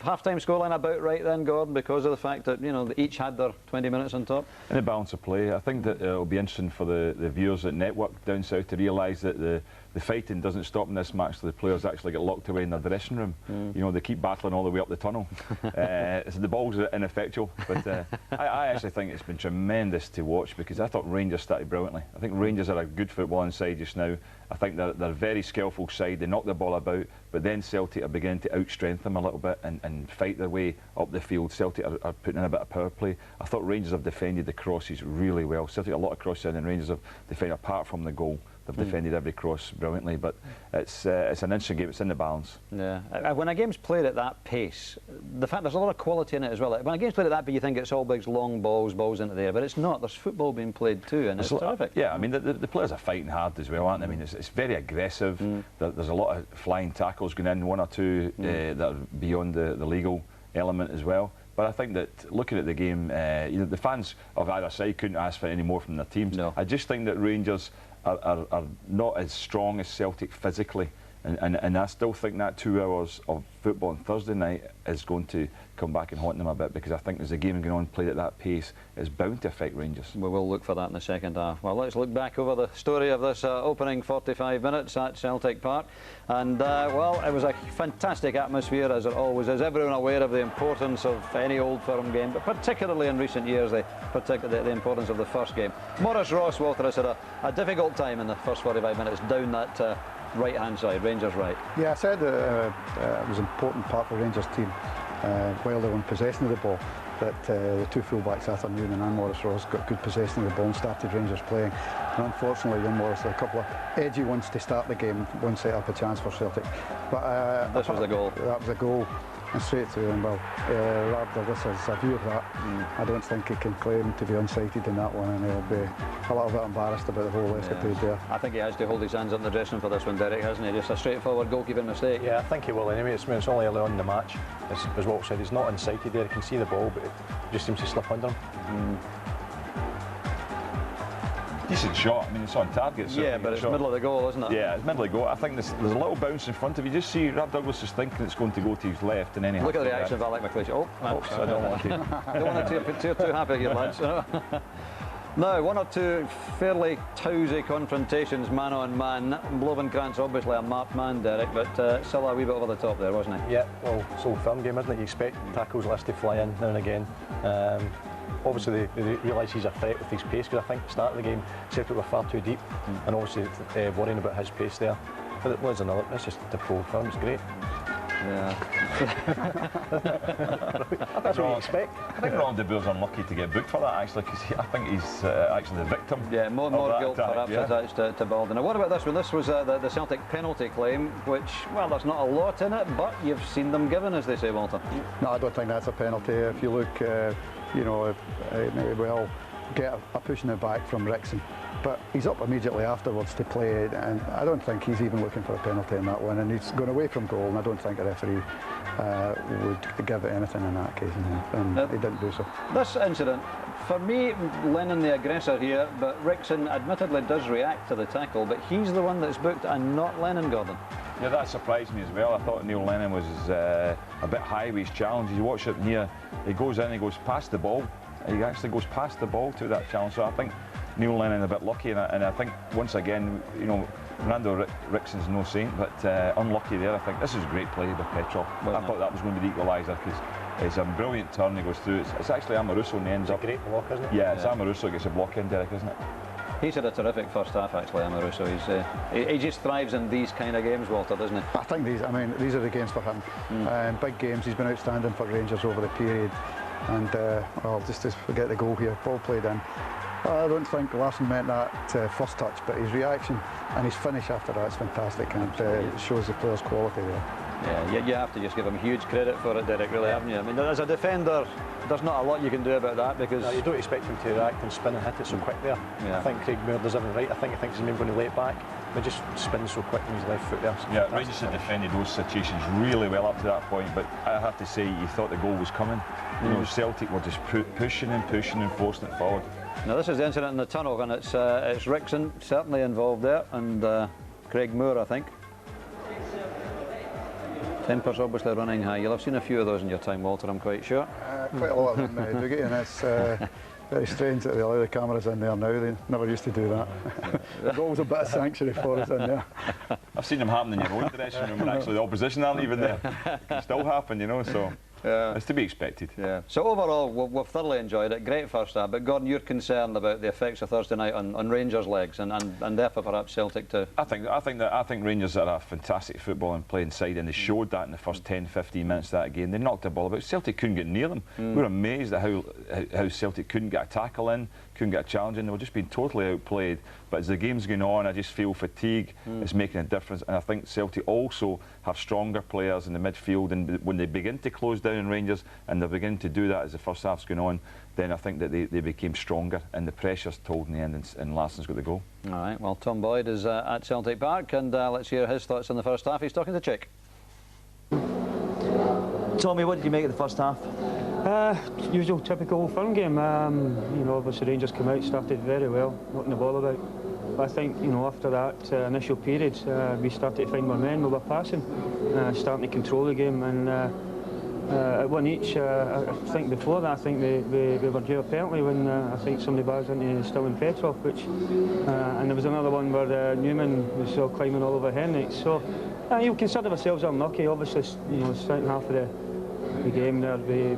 Half-time scoreline about right then, Gordon, because of the fact that, you know, they each had their 20 minutes on top. And the balance of play. I think that it'll be interesting for the viewers at Network down south to realise that the fighting doesn't stop in this match. So the players actually get locked away in their dressing room. You know, they keep battling all the way up the tunnel. So the ball's ineffectual, but I actually think it's been tremendous to watch, because I thought Rangers started brilliantly. I think Rangers are a good footballing side just now. I think they're a very skillful side. They knock the ball about, but then Celtic are beginning to outstrength them a little bit and fight their way up the field. Celtic are putting in a bit of power play. I thought Rangers have defended the crosses really well. Celtic a lot of crosses in, and Rangers have defended apart from the goal. They've defended every cross brilliantly, but it's an interesting game. It's in the balance. Yeah. When a game's played at that pace, the fact there's a lot of quality in it as well. When a game's played at that pace, you think it's all big, long balls into the air, but it's not. There's football being played too, and it's terrific. Yeah, I mean, the players are fighting hard as well, aren't they? I mean, it's very aggressive. There's a lot of flying tackles going in, one or two that are beyond the legal element as well. But I think that looking at the game, the fans of either side couldn't ask for any more from their teams. No. I just think that Rangers are not as strong as Celtic physically. And I still think that 2 hours of football on Thursday night is going to come back and haunt them a bit, because I think there's a game going on played at that pace is bound to affect Rangers. We will look for that in the second half. Well, let's look back over the story of this opening 45 minutes at Celtic Park. And, well, it was a fantastic atmosphere, as it always is. Everyone aware of the importance of any Old Firm game, but particularly in recent years, the importance of the first game. Maurice Ross, Walter, has had a difficult time in the first 45 minutes down that right-hand side, Rangers right. Yeah, I said it was an important part for Rangers team while they were in possession of the ball, that the two fullbacks, Arthur Newman and Maurice Ross, got good possession of the ball and started Rangers playing. And unfortunately, Ian Morris had a couple of edgy ones to start the game, one set up a chance for Celtic. But this was the goal. That was a goal. And straight through, and well, Douglas has a view of that. I don't think he can claim to be unsighted in that one, and he'll be a little bit embarrassed about the whole escapade there. I think he has to hold his hands up in the dressing room for this one, Derek, hasn't he? Just a straightforward goalkeeping mistake. Yeah, I think he will anyway. It's only early on in the match. As Walt said, he's not unsighted there. He can see the ball, but it just seems to slip under him. Decent shot. I mean, it's on target. Yeah, but it's middle of the goal, isn't it? Yeah, it's middle of the goal. I think there's a little bounce in front of you. Just see, Rob Douglas is thinking it's going to go to his left, and then he look at the reaction of Alec McLeish. Oh, I don't want to. Don't want to appear too happy here, lads. Now, one or two fairly tousy confrontations, man on man. Blovenkrantz, obviously a marked man, Derek, but still a wee bit over the top there, wasn't he? Yeah, well, it's Old Firm game, isn't it? You expect tackles list to fly in now and again. Obviously, they realise he's a threat with his pace, because I think at the start of the game, Celtic were far too deep, and obviously worrying about his pace there. But there's another, that's just typical Old Firm, it's great. Yeah. That's what you expect. I think Ron de Boer's unlucky to get booked for that, actually, because I think he's actually the victim. Yeah, more guilt perhaps attached to Balden. Now, what about this one? This was the Celtic penalty claim, which, well, there's not a lot in it, but you've seen them given, as they say, Walter. No, I don't think that's a penalty. If you look, you know, maybe we'll get a push in the back from Rickson, but he's up immediately afterwards to play, and I don't think he's even looking for a penalty in that one, and he's going away from goal, and I don't think a referee would give it anything in that case, and he didn't do so. This incident, for me, Lennon the aggressor here, but Rickson admittedly does react to the tackle, but he's the one that's booked and not Lennon, Gordon. Yeah, that surprised me as well. I thought Neil Lennon was a bit high with his challenge. You watch it here, he goes in, he goes past the ball. He actually goes past the ball to that challenge. So I think Neil Lennon a bit lucky, and I think once again, you know, Rando Rickson's no saint, but unlucky there. I think this is great play by Petrov. I thought that was going to be the equaliser, because it's a brilliant turn. He goes through. It's actually Amoruso and ends up. It's a great block, isn't it? Yeah, it's Amoruso gets a block in, Derek, isn't it? He's had a terrific first half, actually, Amoruso. He just thrives in these kind of games, Walter, doesn't he? I think these are the games for him. Big games. He's been outstanding for Rangers over the period. And, well, just to forget the goal here, ball played in. I don't think Larsson meant that first touch, but his reaction and his finish after that is fantastic, and it shows the player's quality there. Yeah, you have to just give him huge credit for it, Derek, really, haven't you? I mean, as a defender, there's not a lot you can do about that, because... No, you don't expect him to react and spin and hit it so quick there. Yeah. I think Craig Moore does everything right. I think he thinks he's maybe going to lay it back, but just spins so quick with his left foot there. Yeah, Rangers had defended those situations really well up to that point, but I have to say, you thought the goal was coming. You know, Celtic were just pushing and forcing it forward. Now, this is the incident in the tunnel, and it's Rickson certainly involved there, and Craig Moore, I think. Temper's obviously running high. You'll have seen a few of those in your time, Walter, I'm quite sure. Quite a lot of them, Dougie, and it's very strange that they allow the cameras in there now. They never used to do that. There's always a bit of sanctuary for us in there. I've seen them happen in your own dressing room, and actually the opposition aren't even there. It can still happen, you know, so... Yeah. It's to be expected. Yeah. So overall, we've thoroughly enjoyed it. Great first half. But Gordon, you're concerned about the effects of Thursday night on Rangers' legs and therefore perhaps Celtic too. I think Rangers are a fantastic footballing playing side, and they showed that in the first 10-15 minutes of that game. They knocked the ball about. Celtic couldn't get near them. We were amazed at how Celtic couldn't get a tackle in, couldn't get a challenge in. They were just being totally outplayed. But as the game's going on, I just feel fatigue is making a difference, and I think Celtic also have stronger players in the midfield, and when they begin to close down on Rangers, and they're beginning to do that as the first half's going on, then I think that they became stronger, and the pressure's told in the end, and Larsson's got the goal. All right, well, Tom Boyd is at Celtic Park, and let's hear his thoughts on the first half. He's talking to Chick. Tommy, what did you make of the first half? Usual typical Old Firm game. You know, obviously Rangers came out, started very well, knocking the ball about. But I think, you know, after that initial period, we started to find more men, we were passing, starting to control the game, and at one each, I think before that, I think we were due a penalty when I think somebody bars into Stilling Petrov, and there was another one where Newman was climbing all over Henrik. So you consider ourselves unlucky. Obviously, you know, second half of the game there, we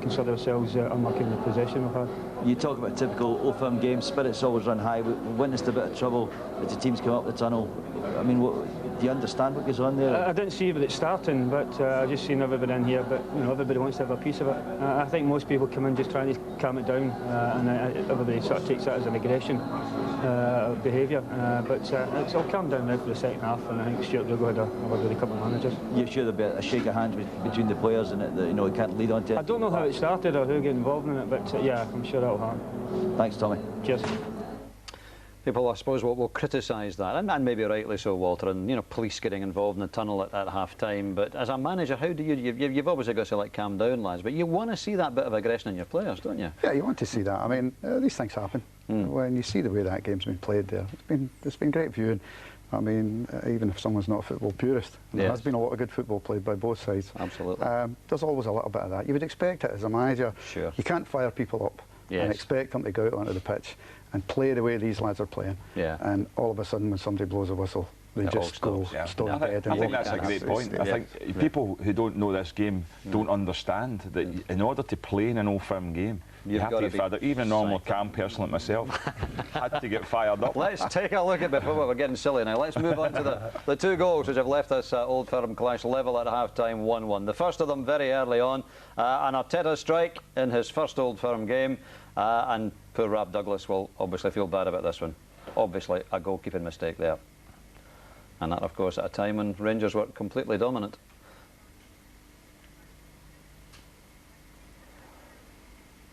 consider ourselves unlucky in the possession we've had. You talk about typical Old Firm game, spirits always run high. We witnessed a bit of trouble as the teams come up the tunnel. I mean, do you understand what goes on there? I didn't see it starting, but I just seen everybody in here. But you know, everybody wants to have a piece of it. I think most people come in just trying to calm it down, and everybody sort of takes that as an aggression behaviour. But it's all calmed down now for the second half, and I think Stuart Rugo had a word with a couple of managers. You're sure there'll be a shake of hands between the players and that, you know, it can't lead on to it? I don't know how it started or who got involved in it, but yeah, I'm sure that'll happen. Thanks, Tommy. Cheers. People, I suppose, will criticise that, and maybe rightly so, Walter, and, you know, police getting involved in the tunnel at half-time. But as a manager, how do you've obviously got to say, like, calm down, lads, but you want to see that bit of aggression in your players, don't you? Yeah, you want to see that. I mean, these things happen. When you see the way that game's been played there, it's been great viewing. I mean, even if someone's not a football purist, there has been a lot of good football played by both sides. Absolutely. There's always a little bit of that. You would expect it as a manager. Sure. You can't fire people up and expect them to go out onto the pitch and play the way these lads are playing. Yeah. And all of a sudden, when somebody blows a whistle, they just go stone dead. I think that's a great point. I think people who don't know this game don't understand that in order to play in an Old Firm game, you have to get fired up. Even a normal calm person like myself had to get fired up. Let's take a look at it before we're getting silly now. Let's move on to the two goals which have left this Old Firm clash level at half-time, 1-1. The first of them very early on, an Arteta strike in his first Old Firm game, and poor Rab Douglas will obviously feel bad about this one. Obviously a goalkeeping mistake there. And that, of course, at a time when Rangers were completely dominant.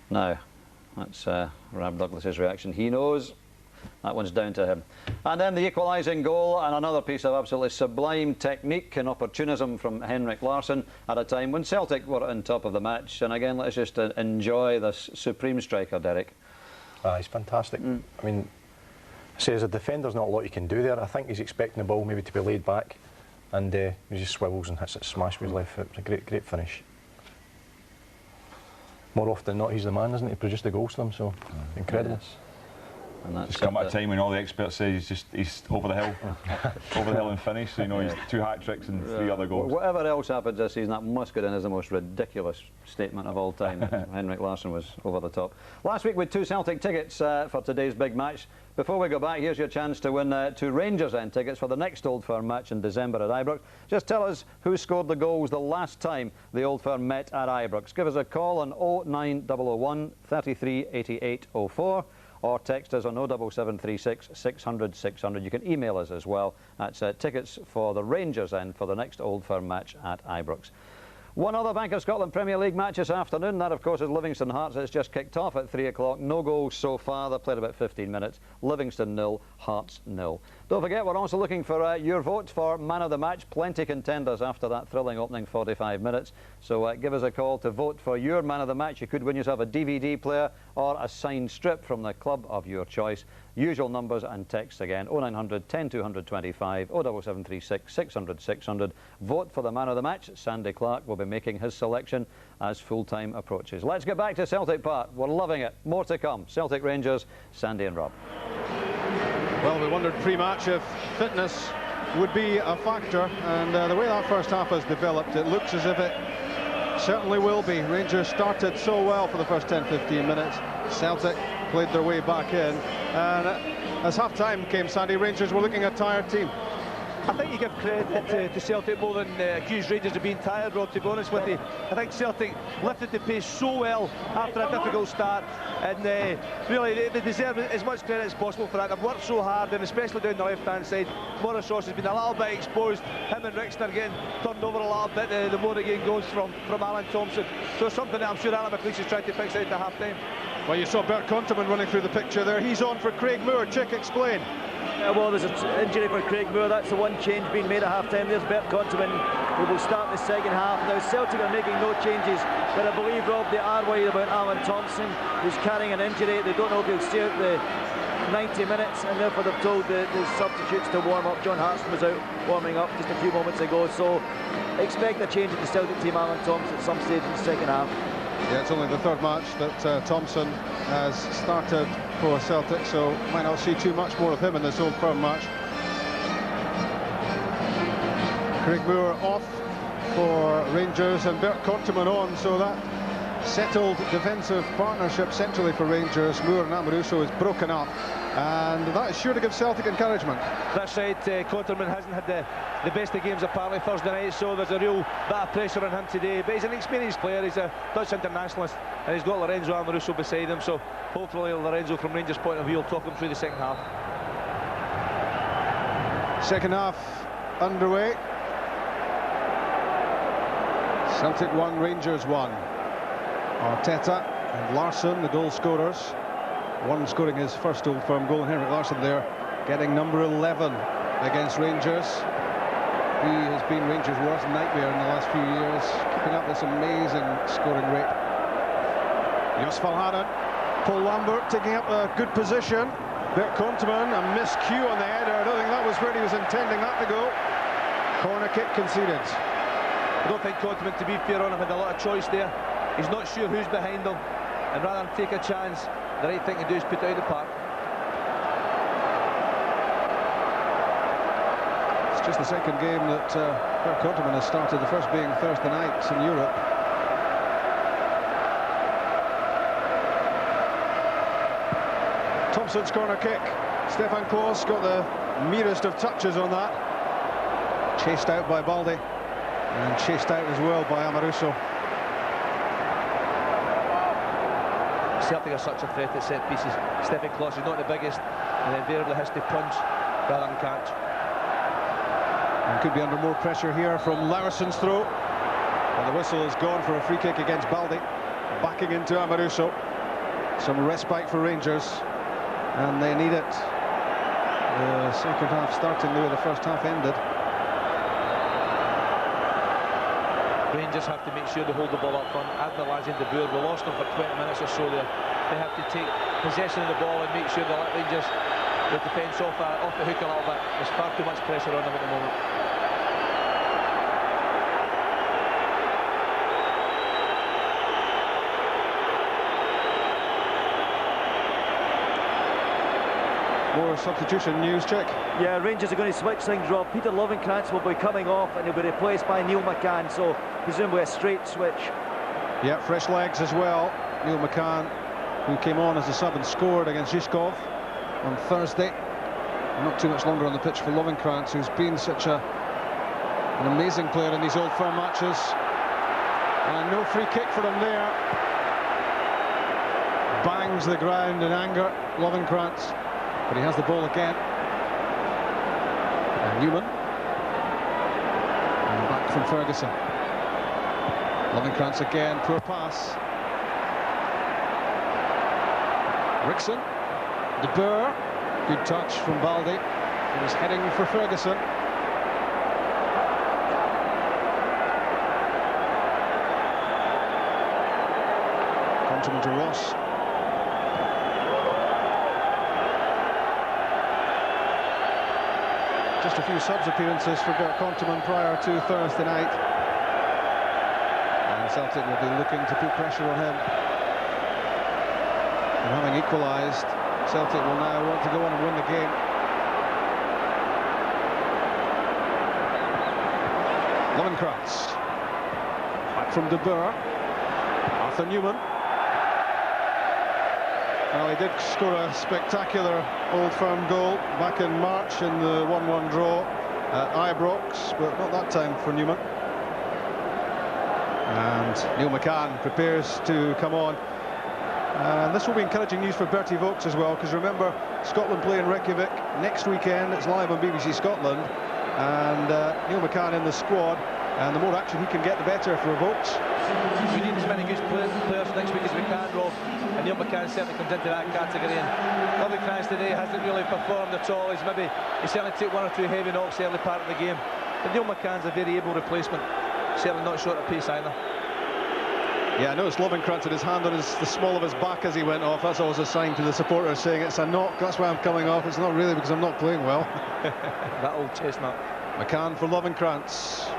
Now, that's Rab Douglas's reaction. He knows that one's down to him. And then the equalising goal, and another piece of absolutely sublime technique and opportunism from Henrik Larsson at a time when Celtic were on top of the match. And again, let's just enjoy this supreme striker, Derek. He's fantastic. I mean, say as a defender, there's not a lot you can do there. I think he's expecting the ball maybe to be laid back, and he just swivels and hits it smash with his left foot. It's a great finish. More often than not, he's the man, isn't he? He produced the goals for them, so incredible. And that's just come at a time when all the experts say he's over the hill, over the hill and finished. So, you know, he's 2 hat-tricks and 3 other goals. Whatever else happens this season, that must go in as the most ridiculous statement of all time. Henrik Larsson was over the top. Last week we had 2 Celtic tickets for today's big match. Before we go back, here's your chance to win 2 Rangers end tickets for the next Old Firm match in December at Ibrox. Just tell us who scored the goals the last time the Old Firm met at Ibrox. Give us a call on 09001 33 88 04. Or text us on 07736 600 600. You can email us as well. That's tickets for the Rangers end for the next Old Firm match at Ibrox. One other Bank of Scotland Premier League match this afternoon. That, of course, is Livingston Hearts. It's just kicked off at 3 o'clock. No goals so far. They've played about 15 minutes. Livingston 0, Hearts 0. Don't forget, we're also looking for your vote for man of the match. Plenty contenders after that thrilling opening 45 minutes. So give us a call to vote for your man of the match. You could win yourself a DVD player or a signed strip from the club of your choice. Usual numbers and texts again, 0900 10 225, 07736 600 600. Vote for the man of the match. Sandy Clark will be making his selection as full-time approaches. Let's get back to Celtic Park. We're loving it. More to come. Celtic Rangers, Sandy and Rob. Well, we wondered pre-match if fitness would be a factor, and the way that first half has developed, it looks as if it certainly will be. Rangers started so well for the first 10-15 minutes. Celtic played their way back in, and as half-time came, Sandy, Rangers were looking a tired team. I think you give credit to Celtic more than accuse Rangers of being tired, Rob, to be honest with you. I think Celtic lifted the pace so well after a difficult start, and really they deserve as much credit as possible for that. They've worked so hard, and especially down the left-hand side. Morris Ross has been a little bit exposed. Him and Rixner getting turned over a little bit the more the game goes from Alan Thompson. So something that I'm sure Alan McLeish is trying to fix out at half-time. Well, you saw Bert Conterman running through the picture there. He's on for Craig Moore. Chick, explain. Well, there's an injury for Craig Moore. That's the one change being made at half-time. There's Bert Conterman, who will start the second half. Now, Celtic are making no changes, but I believe, Rob, they are worried about Alan Thompson, who's carrying an injury. They don't know if he'll stay out the 90 minutes, and therefore they've told the substitutes to warm up. John Hartson was out warming up just a few moments ago, so expect a change in the Celtic team, Alan Thompson, at some stage in the second half. Yeah, it's only the third match that Thompson has started for Celtic, so might not see too much more of him in this Old Firm match. Craig Moore off for Rangers and Bert Conterman on, so that settled defensive partnership centrally for Rangers. Moore and Amoruso is broken up, and that is sure to give Celtic encouragement. That's right, Conterman hasn't had the best of games apparently Thursday night, so there's a real bit of pressure on him today, but he's an experienced player. He's a Dutch internationalist, and he's got Lorenzo Amoruso beside him, so hopefully Lorenzo, from Rangers' point of view, will talk him through the second half. Second half underway. Celtic 1, Rangers 1. Arteta and Larsson, the goal scorers. One scoring his first Old Firm goal, and Henrik Larsson there getting number 11 against Rangers. He has been Rangers' worst nightmare in the last few years, keeping up this amazing scoring rate. Jos Valhanen, Paul Lambert taking up a good position. Bert Conterman, a missed cue on the header. I don't think that was where he was intending that to go. Corner kick conceded. I don't think Conterman, to be fair on him, had a lot of choice there. He's not sure who's behind him, and rather than take a chance, the right thing to do is put it out of the park. It's just the second game that Bert Conterman has started, the first being Thursday night in Europe. Thompson's corner kick. Stefan Klos got the merest of touches on that. Chased out by Baldi, and chased out as well by Amoruso. Celtic are such a threat at set pieces. Stefan Klos is not the biggest, and invariably has to punch rather than catch. And could be under more pressure here from Larsson's throw. And the whistle is gone for a free kick against Baldi. Backing into Amoruso. Some respite for Rangers, and they need it. The second half starting the way the first half ended. Rangers have to make sure they hold the ball up front. Admiral and De Boer, we lost them for 20 minutes or so there. They have to take possession of the ball and make sure they let Rangers, the defence, off the hook a little bit. There's far too much pressure on them at the moment. More substitution news, Chick. Yeah, Rangers are going to switch things, Rob. Peter Lovenkrands will be coming off, and he'll be replaced by Neil McCann, so presumably a straight switch. Yeah, fresh legs as well. Neil McCann, who came on as a sub and scored against Žižkov on Thursday. Not too much longer on the pitch for Lovenkrands, who's been such an amazing player in these Old Firm matches. And no free kick for him there. Bangs the ground in anger, Lovenkrands. But he has the ball again. And Newman. And back from Ferguson. Lovenkrands again, poor pass. Rixon. De Boer. Good touch from Baldi. He was heading for Ferguson. Conterman to Ross. Just a few subs appearances for Bert Conterman prior to Thursday night. And Celtic will be looking to put pressure on him. And having equalised, Celtic will now want to go on and win the game. Lovenkrands. Back from De Boer. Arthur Newman. Well, he did score a spectacular Old Firm goal back in March in the 1-1 draw at Ibrox, but not that time for Newman. And Neil McCann prepares to come on. And this will be encouraging news for Bertie Vogts as well, because remember, Scotland play in Reykjavik next weekend. It's live on BBC Scotland, and Neil McCann in the squad, and the more action he can get, the better for Vogts. We need as many good players next week as we can, Rob, and Neil McCann certainly comes into that category. And Lovenkrands today hasn't really performed at all. He certainly took one or two heavy knocks early part of the game, but Neil McCann's a very able replacement, certainly not short of pace either. Yeah, I noticed Lovenkrands had his hand on the small of his back as he went off. That's always a sign to the supporters saying it's a knock, that's why I'm coming off. It's not really because I'm not playing well. That old chestnut. McCann for Lovenkrands.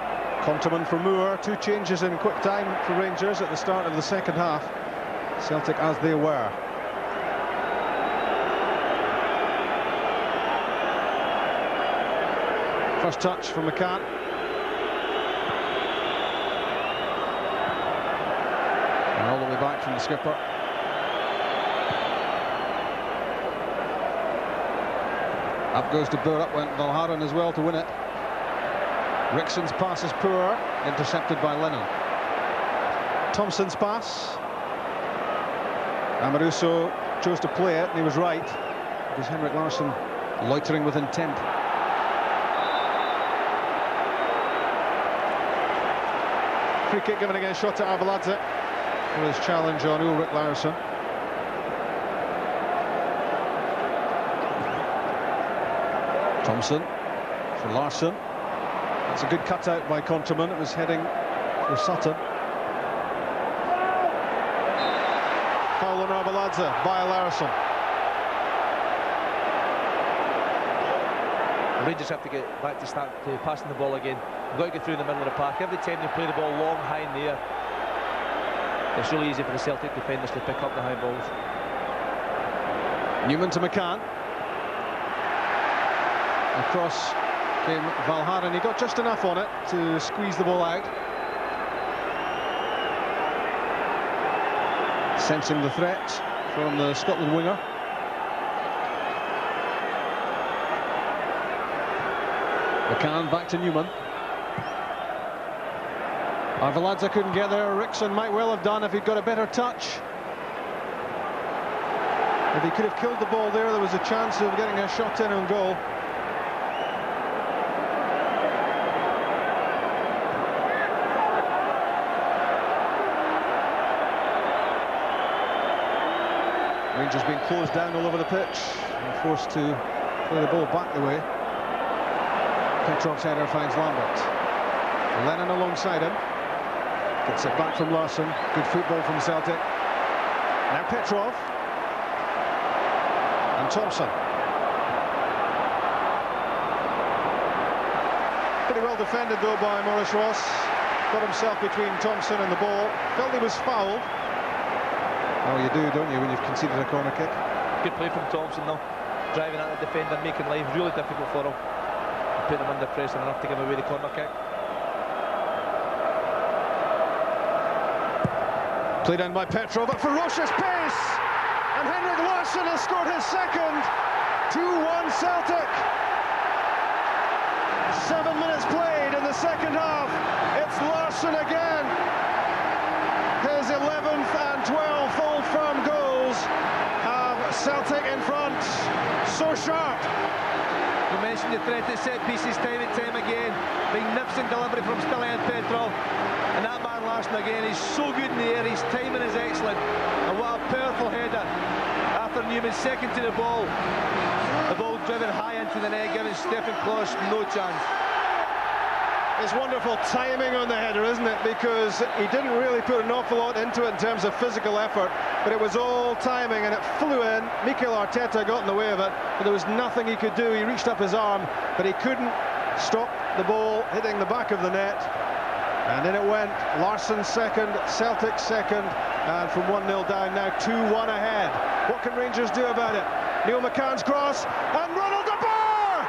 Compterman for Moore. Two changes in quick time for Rangers at the start of the second half. Celtic as they were. First touch from McCann. And all the way back from the skipper. Up goes De Boer, up went Valhaeren as well to win it. Rickson's pass is poor, intercepted by Lennon. Thompson's pass. Amoruso chose to play it, and he was right, because Henrik Larsson loitering with intent. Free kick given against Shota Arveladze for his challenge on Ulrik Larsson. Thompson for Larsson. It's a good cutout by Compterman. It was heading for Sutton. Foul on Arveladze by Larsson. The Rangers have to get back to start to passing the ball again. They've got to get through the middle of the park. Every time they play the ball long, high in the air, it's really easy for the Celtic defenders to pick up the high balls. Newman to McCann. Across came Valhaeren. He got just enough on it to squeeze the ball out. Sensing the threat from the Scotland winger. McCann back to Newman. Arveladze couldn't get there. Rickson might well have done if he'd got a better touch. If he could have killed the ball there was a chance of getting a shot in on goal. Rangers being closed down all over the pitch and forced to play the ball back the way. Petrov's header finds Lambert. Lennon alongside him. Gets it back from Larsson. Good football from Celtic. Now Petrov. And Thompson. Pretty well defended though by Maurice Ross. Got himself between Thompson and the ball. Felt he was fouled. Oh, you do, don't you, when you've conceded a corner kick? Good play from Thompson, though. Driving at the defender, making life really difficult for him. Putting him under pressure enough to give away the corner kick. Play down by Petrov at ferocious pace! And Henrik Larsson has scored his second. 2-1 Celtic. 7 minutes played in the second half. It's Larsson again. His 11th and 12th Old Firm goals have Celtic in front. So sharp. You mentioned the threat at set pieces time and time again. Magnificent delivery from Stelian Petrov. And that man Larsson again, he's so good in the air, his timing is excellent. And what a powerful header. Arthur Newman second to the ball. The ball driven high into the net, giving Stefan Klos no chance. It's wonderful timing on the header, isn't it? Because he didn't really put an awful lot into it in terms of physical effort, but it was all timing and it flew in. Mikel Arteta got in the way of it, but there was nothing he could do. He reached up his arm, but he couldn't stop the ball hitting the back of the net. And in it went. Larsson second, Celtic second, and from 1-0 down, now 2-1 ahead. What can Rangers do about it? Neil McCann's cross, and Ronald De Boer!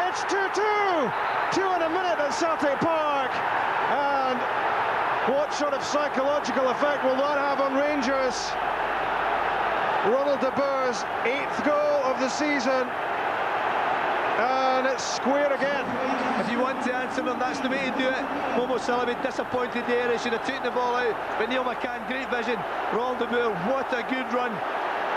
It's 2-2! 2 in a minute at Celtic Park, and What sort of psychological effect will that have on Rangers? Ronald de Boer's 8th goal of the season, and it's square again. If you want to answer them, that's the way to do it. Momo Salah be disappointed there. He should have taken the ball out, but Neil McCann, great vision. Ronald de Boer, what a good run,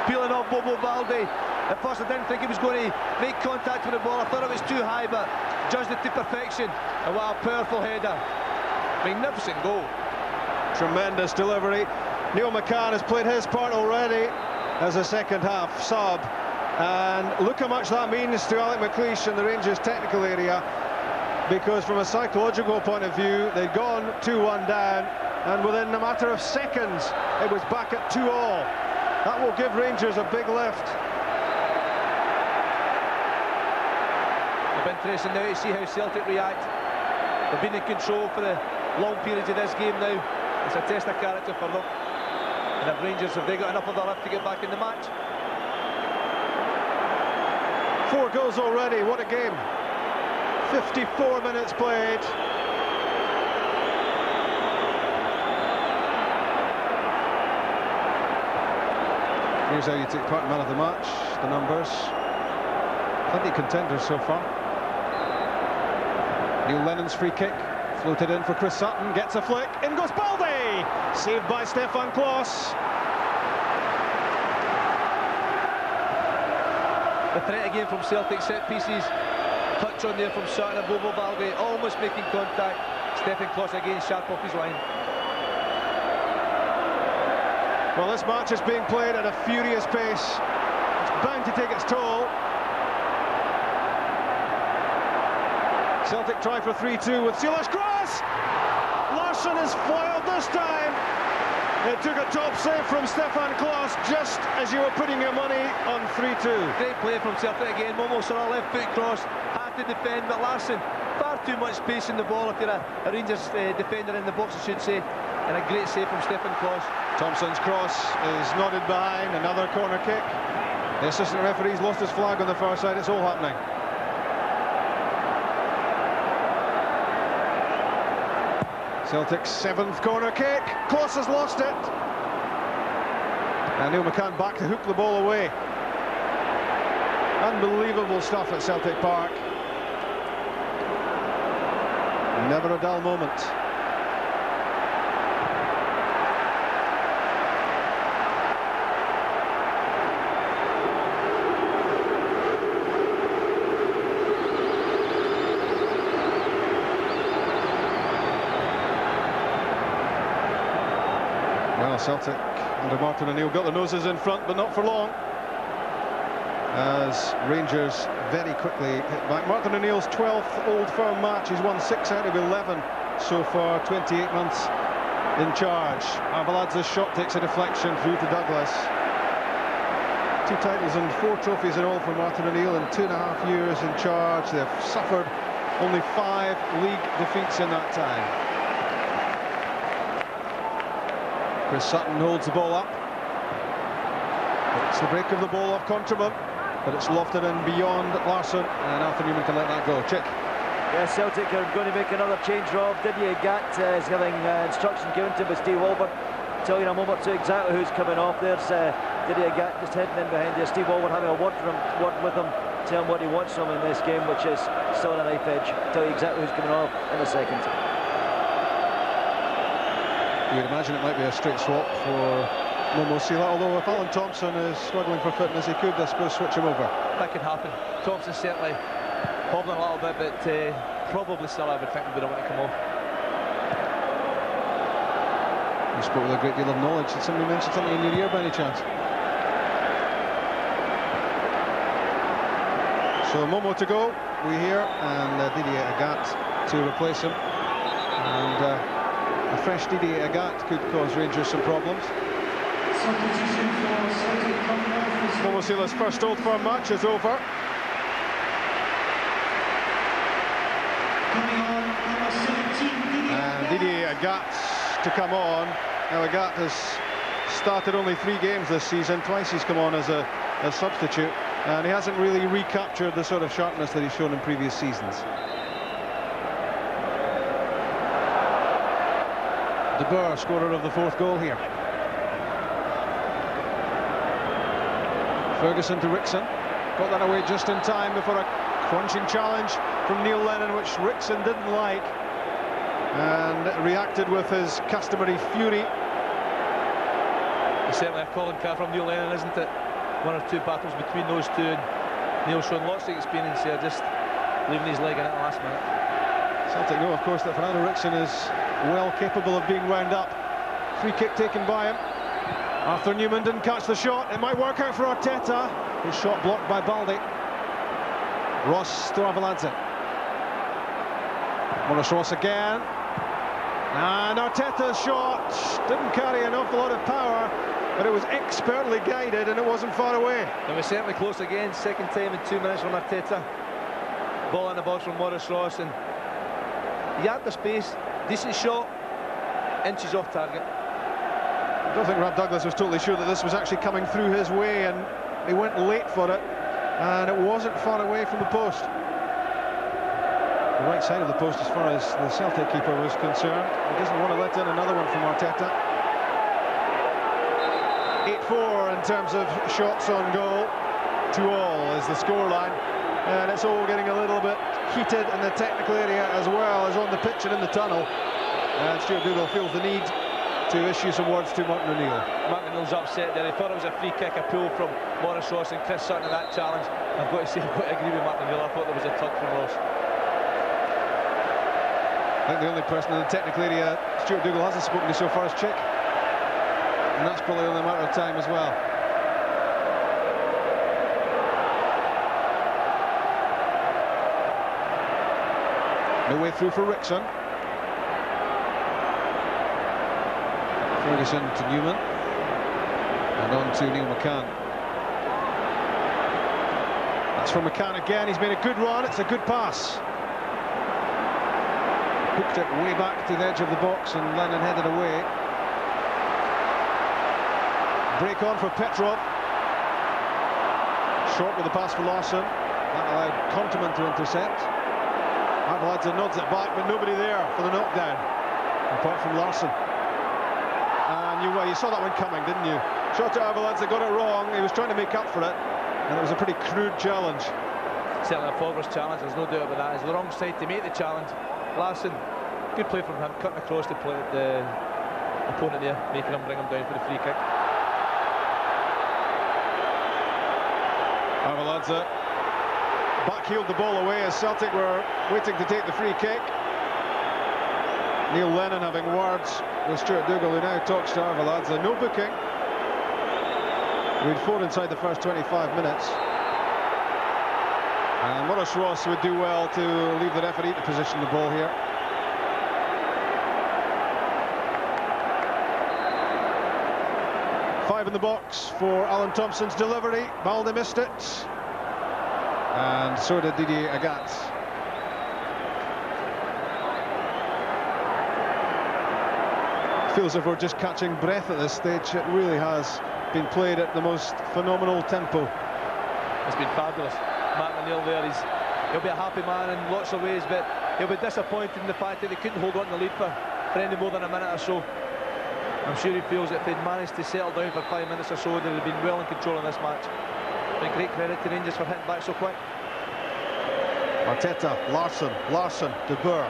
peeling off Bobo Balde. At first I didn't think he was going to make contact with the ball. I thought it was too high, but judged it to perfection. And what a powerful header. Magnificent goal. Tremendous delivery. Neil McCann has played his part already as a second half sub, and look how much that means to Alec McLeish in the Rangers technical area, because from a psychological point of view they'd gone 2-1 down, and within a matter of seconds it was back at 2-2. That will give Rangers a big lift. It'll be interesting now to see how Celtic react. They've been in control for the long periods of this game now. It's a test of character for them. And if Rangers, have they got enough of their lift to get back in the match? 4 goals already, what a game. 54 minutes played. Here's how you take part in man of the match, the numbers. Plenty of contenders so far. Neil Lennon's free kick, floated in for Chris Sutton, gets a flick, in goes Balde! Saved by Stefan Klos. The threat again from Celtic set pieces. Touch on there from Sutton and Bobo Balde, almost making contact. Stefan Klos again, sharp off his line. Well, this match is being played at a furious pace. It's bound to take its toll. Celtic try for 3-2 with Silas cross. Larsson is foiled this time. It took a top save from Stefan Klos just as you were putting your money on 3-2. Great play from Celtic again. Momo Salah left foot cross, had to defend, but Larsson, far too much space in the ball if you're a Rangers defender in the box, I should say. And a great save from Stefan Klos. Thompson's cross is nodded behind, another corner kick. The assistant referee's lost his flag on the far side. It's all happening. Celtic's 7th corner kick. Klos has lost it. And Neil McCann back to hook the ball away. Unbelievable stuff at Celtic Park. Never a dull moment. Celtic under Martin O'Neill got their noses in front, but not for long, as Rangers very quickly hit back. Martin O'Neill's 12th Old Firm match. He's won 6 out of 11 so far, 28 months in charge. Arveladze's shot takes a deflection through to Douglas. 2 titles and 4 trophies in all for Martin O'Neill in 2.5 years in charge. They've suffered only 5 league defeats in that time. Chris Sutton holds the ball up. It's the break of the ball off Contraband, but it's lofted in beyond Larsson, and Arthur Newman can let that go. Chick. Yeah, Celtic are going to make another change, Rob. Didier Gat is having instruction given to him by Steve Walford. Tell you in a moment to exactly who's coming off. There's Didier Gat just heading in behind there. Steve Walford having a word with him, tell him what he wants from him in this game, which is still on a knife edge. Tell you exactly who's coming off in a second. You would imagine it might be a straight swap for Momo Salah, although if Alan Thompson is struggling for fitness, he could, I suppose, switch him over. That could happen. Thompson certainly hobbling a little bit, but probably Salah would think would want to come off. You spoke with a great deal of knowledge. Did somebody mention something in your ear by any chance? So Momo to go, we hear, and Didier Agat to replace him. And a fresh Didier Agat could cause Rangers some problems. Momo Salah's first Old Firm match is over. And Didier Agat to come on. Now Agat has started only 3 games this season. Twice he's come on as a substitute, and he hasn't really recaptured the sort of sharpness that he's shown in previous seasons. De Boer, scorer of the 4th goal here. Ferguson to Rickson. Got that away just in time before a crunching challenge from Neil Lennon, which Rickson didn't like, and reacted with his customary fury. It's certainly a calling card from Neil Lennon, isn't it? 1 or 2 battles between those two, and Neil showing lots of experience here, just leaving his leg in at the last minute. Celtic know, of course, that Fernando Rickson is well capable of being wound up. Free kick taken by him. Arthur Newman didn't catch the shot. It might work out for Arteta. His shot blocked by Baldi. Ross to Arveladze. Maurice Ross again. And Arteta's shot didn't carry an awful lot of power, but it was expertly guided and it wasn't far away. It was certainly close again. Second time in 2 minutes from Arteta. Ball in the box from Maurice Ross, and he had the space. Decent shot. Inches off target. I don't think Rob Douglas was totally sure that this was actually coming through his way, and he went late for it, and it wasn't far away from the post. The right side of the post as far as the Celtic keeper was concerned. He doesn't want to let in another one from Arteta. 8-4 in terms of shots on goal. 2-all is the scoreline, and it's all getting a little bit heated in the technical area as well as on the pitch and in the tunnel. And Stuart Dougal feels the need to issue some words to Martin O'Neill. Martin O'Neill's upset there. He thought it was a free kick, a pull from Maurice Ross and Chris Sutton in that challenge. I've got to say, I've got to agree with Martin O'Neill. I thought there was a tug from Ross. I think the only person in the technical area Stuart Dougal hasn't spoken to so far is Chick, and that's probably only a matter of time as well. No way through for Rickson. Ferguson to Newman, and on to Neil McCann. That's from McCann again. He's made a good run. It's a good pass. Hooked it way back to the edge of the box, and Lennon headed away. Break on for Petrov. Short with the pass for Larsson. That allowed Konteman to intercept. Arveladze nods it back, but nobody there for the knockdown, apart from Larsson. And you saw that one coming, didn't you? Shot to Arveladze, got it wrong. He was trying to make up for it, and it was a pretty crude challenge. Certainly a Forrest challenge, there's no doubt about that. It's the wrong side to make the challenge. Larsson, good play from him, cutting across to play the opponent there, making him bring him down for the free kick. Arveladze backheeled the ball away as Celtic were waiting to take the free kick. Neil Lennon having words with Stuart Dougal, who now talks to Arveladze. No booking. We had 4 inside the first 25 minutes. And Maurice Ross would do well to leave the referee to position the ball here. Five in the box for Alan Thompson's delivery. Baldi missed it. And so did Didier Agathe. Feels as if we're just catching breath at this stage. It really has been played at the most phenomenal tempo. It's been fabulous. Martin O'Neill there, he'll be a happy man in lots of ways, but he'll be disappointed in the fact that they couldn't hold on to the lead for any more than a minute or so. I'm sure he feels that if they'd managed to settle down for 5 minutes or so, they'd have been well in control in this match. But great credit to Rangers for hitting back so quick. Arteta, Larsson, De Boer,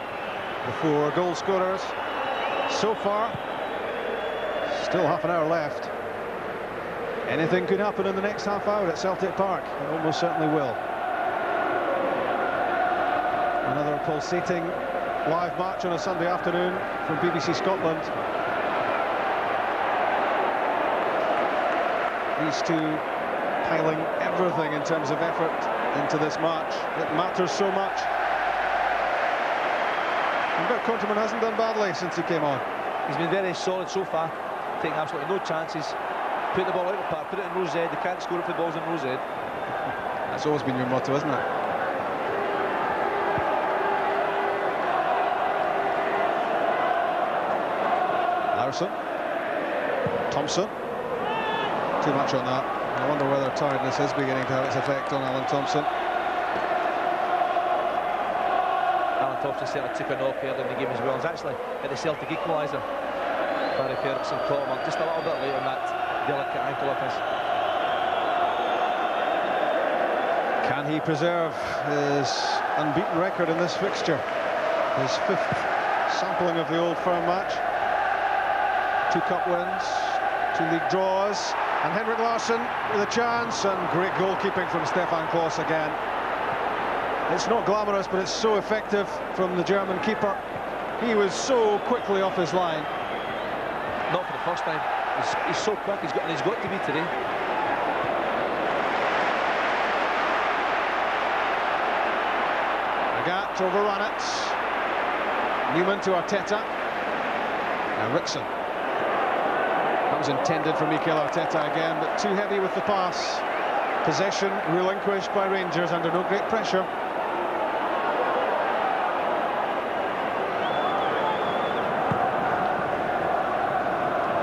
the 4 goal scorers so far. Still half an hour left. Anything could happen in the next half hour at Celtic Park. It almost certainly will. Another pulsating live match on a Sunday afternoon from BBC Scotland. These two piling everything in terms of effort into this match. It matters so much. And Bert Konteman hasn't done badly since he came on. He's been very solid so far, taking absolutely no chances. Put the ball out of the park, put it in row Z. They can't score if the ball's in row Z. That's always been your motto, isn't it? Larsson, Thompson. Too much on that. I wonder whether tiredness is beginning to have its effect on Alan Thompson. Alan Thompson certainly took a knock earlier in the game as well. He's actually at the Celtic equaliser. Barry Ferguson caught him up just a little bit late on that delicate ankle of his. Can he preserve his unbeaten record in this fixture? His 5th sampling of the Old Firm match. 2 cup wins, 2 league draws, and Henrik Larsson with a chance, and great goalkeeping from Stefan Klos again. It's not glamorous, but it's so effective from the German keeper. He was so quickly off his line. Not for the first time. He's so quick, he's got to be today. Agat overran it. Newman to Arteta. Now Ritson. That was intended for Mikel Arteta again, but too heavy with the pass. Possession relinquished by Rangers under no great pressure.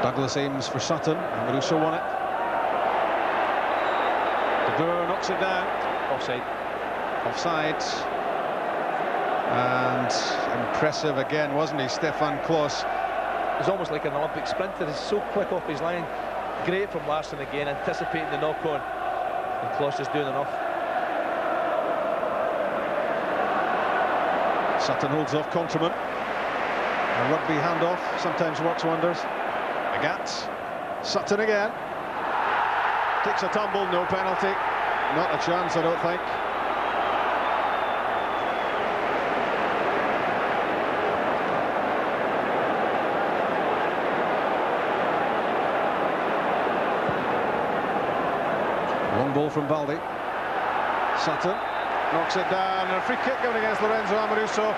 Douglas aims for Sutton, and Maruso won it. De Boer knocks it down. Offside. Offside. And impressive again, wasn't he, Stefan Klos? He's almost like an Olympic sprinter. He's so quick off his line. Great from Larsson again, anticipating the knock-on. And Klos is doing enough. Sutton holds off Conterman. A rugby handoff sometimes works wonders. Agat. Sutton again. Takes a tumble, no penalty. Not a chance, I don't think. Long ball from Baldi. Sutton knocks it down, and a free kick going against Lorenzo Amoruso.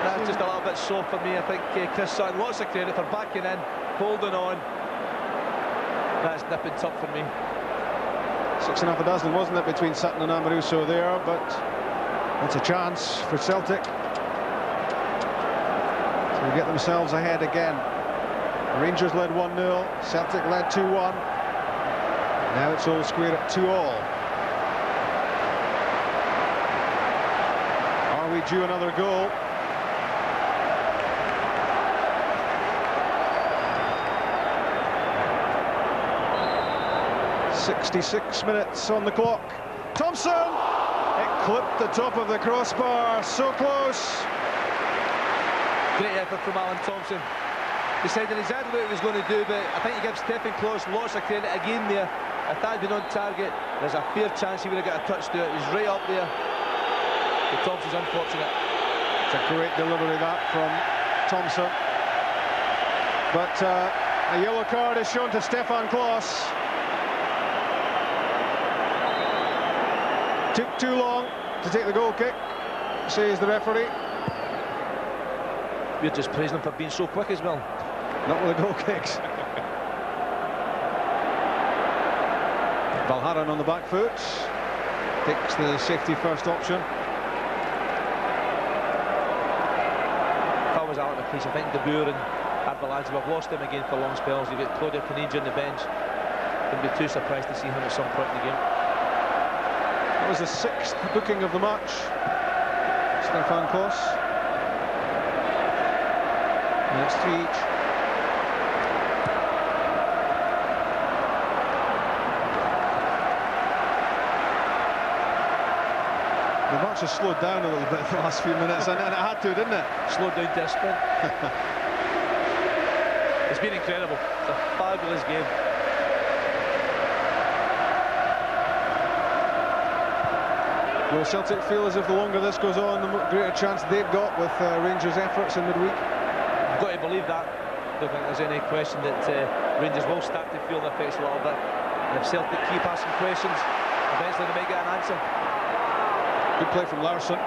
That's just a little bit soft for me. I think Chris Sutton, lots of credit for backing in, holding on. That's nip and tuck for me. 6.5 dozen, wasn't it, between Sutton and Amoruso there, but it's a chance for Celtic to get themselves ahead again. Rangers led 1-0, Celtic led 2-1. Now it's all square at 2-all. Are we due another goal? .66 minutes on the clock. Thompson! It clipped the top of the crossbar, so close. Great effort from Alan Thompson. Decided exactly what he was going to do, but I think he gives Stefan Klos lots of credit again there. If that had been on target, there's a fair chance he would have got a touch to it. He's right up there. But Thompson's unfortunate. It's a great delivery that from Thompson. But a yellow card is shown to Stefan Klos. Took too long to take the goal kick, says the referee. We're just praising him for being so quick as well. Not with the goal kicks. Valharan on the back foot. Takes the safety first option. If I was out of the crease, I think De Boer and Equalizes have lost him again for long spells. You've got Claudio Caniggia on the bench. Wouldn't be too surprised to see him at some point in the game. That was the 6th booking of the match. Stefan Klos. And it's 3 each. The match has slowed down a little bit the last few minutes, and it had to, didn't it? Slowed down to a sprint. It's been incredible. It's a fabulous game. Will Celtic feel as if the longer this goes on, the greater chance they've got with Rangers' efforts in midweek? I've got to believe that. I don't think there's any question that Rangers will start to feel the effects a little bit. And if Celtic keep asking questions, eventually they might get an answer. Good play from Larsson.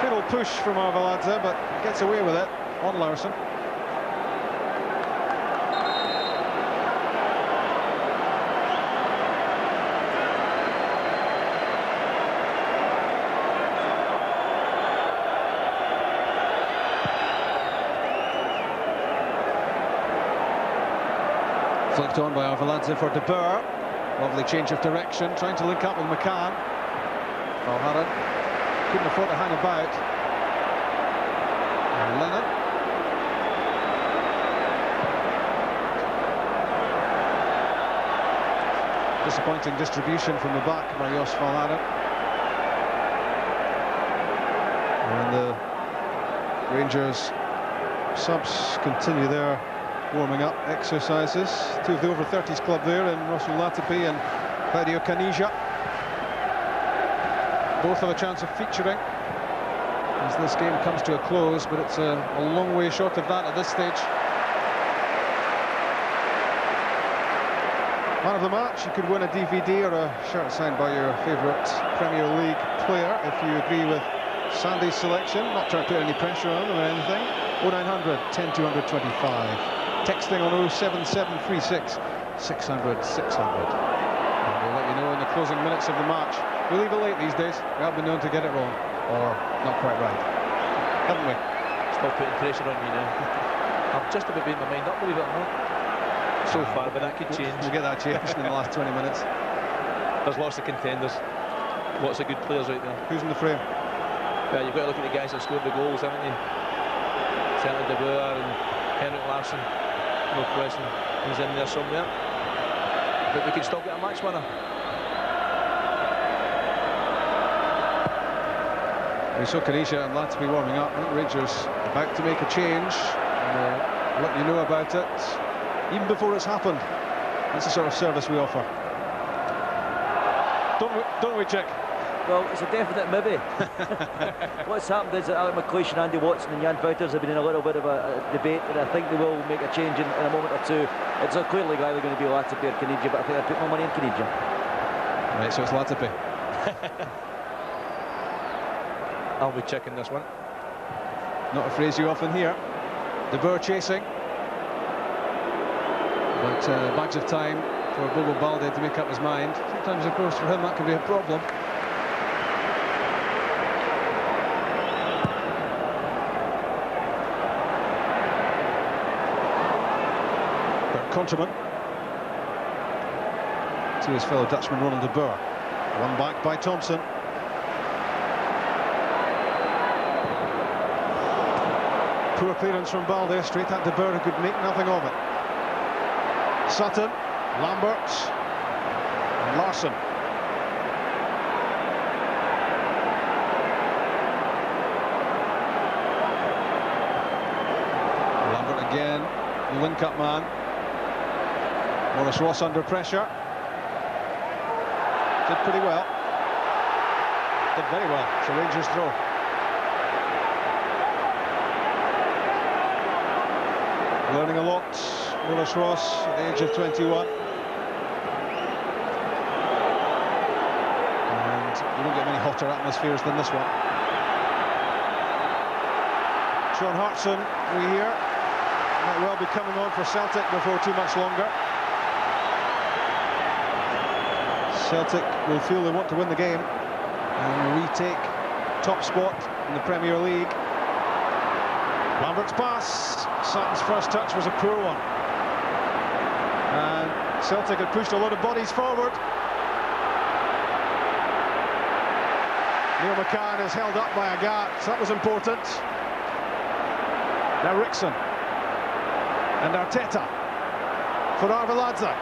Fatal push from Arveladze, but gets away with it on Larsson. Flicked on by Arveladze for De Boer. Lovely change of direction, trying to link up with McCann. Valharan. couldn't afford to hang about. And Lennon. Disappointing distribution from the back by Jos Valanen. And the Rangers subs continue their warming up exercises. Two of the over 30s club there in Russell Latipi and Claudio Canija. Both have a chance of featuring as this game comes to a close, but it's a long way short of that at this stage. Man of the match, you could win a DVD or a shirt signed by your favourite Premier League player if you agree with Sandy's selection. Not trying to put any pressure on them or anything. 0900 10 225. Texting on 07736 600 600. And we'll let you know in the closing minutes of the match. We leave it late these days. We have been known to get it wrong, or not quite right, haven't we? Stop putting pressure on me now. I'm just about made my mind up, believe it or not. So far, but that could change. We'll get that changed in the last 20 minutes. There's lots of contenders, lots of good players out there. Who's in the frame? Yeah, you've got to look at the guys that scored the goals, haven't you? Certainly De Boer and Henrik Larsson. No question, he's in there somewhere. But we could still get a match winner. We saw Canija and Latipi warming up. I think Rangers about to make a change. And we'll let you know about it even before it's happened. That's the sort of service we offer. Don't we, Chick? Well, it's a definite maybe. What's happened is that Alec McLeish and Andy Watson and Jan Wouters have been in a little bit of a debate, and I think they will make a change in a moment or two. It's clearly either going to be Latipi or Canija, but I think I'd put my money in Canija. Right, so it's Latipi. I'll be checking this one. Not a phrase you often hear. De Boer chasing. But bags of time for Bobo Balde to make up his mind. Sometimes, of course, for him that can be a problem. Conterman to his fellow Dutchman Ronald De Boer. One back by Thompson. Poor clearance from Balde, straight at De Boer, who could make nothing of it. Sutton, Lambert, and Larsson. Lambert again, the link-up man. Maurice Ross under pressure. Did pretty well. Did very well. It's a Rangers throw. Learning a lot, Maurice Ross at the age of 21. And you don't get many hotter atmospheres than this one. Sean Hartson, we hear, might well be coming on for Celtic before too much longer. Celtic will feel they want to win the game and retake top spot in the Premier League. Lambert's pass, Sutton's first touch was a poor one. And Celtic had pushed a lot of bodies forward. Neil McCann is held up by a gap, so that was important. Now Rickson and Arteta for Arveladze.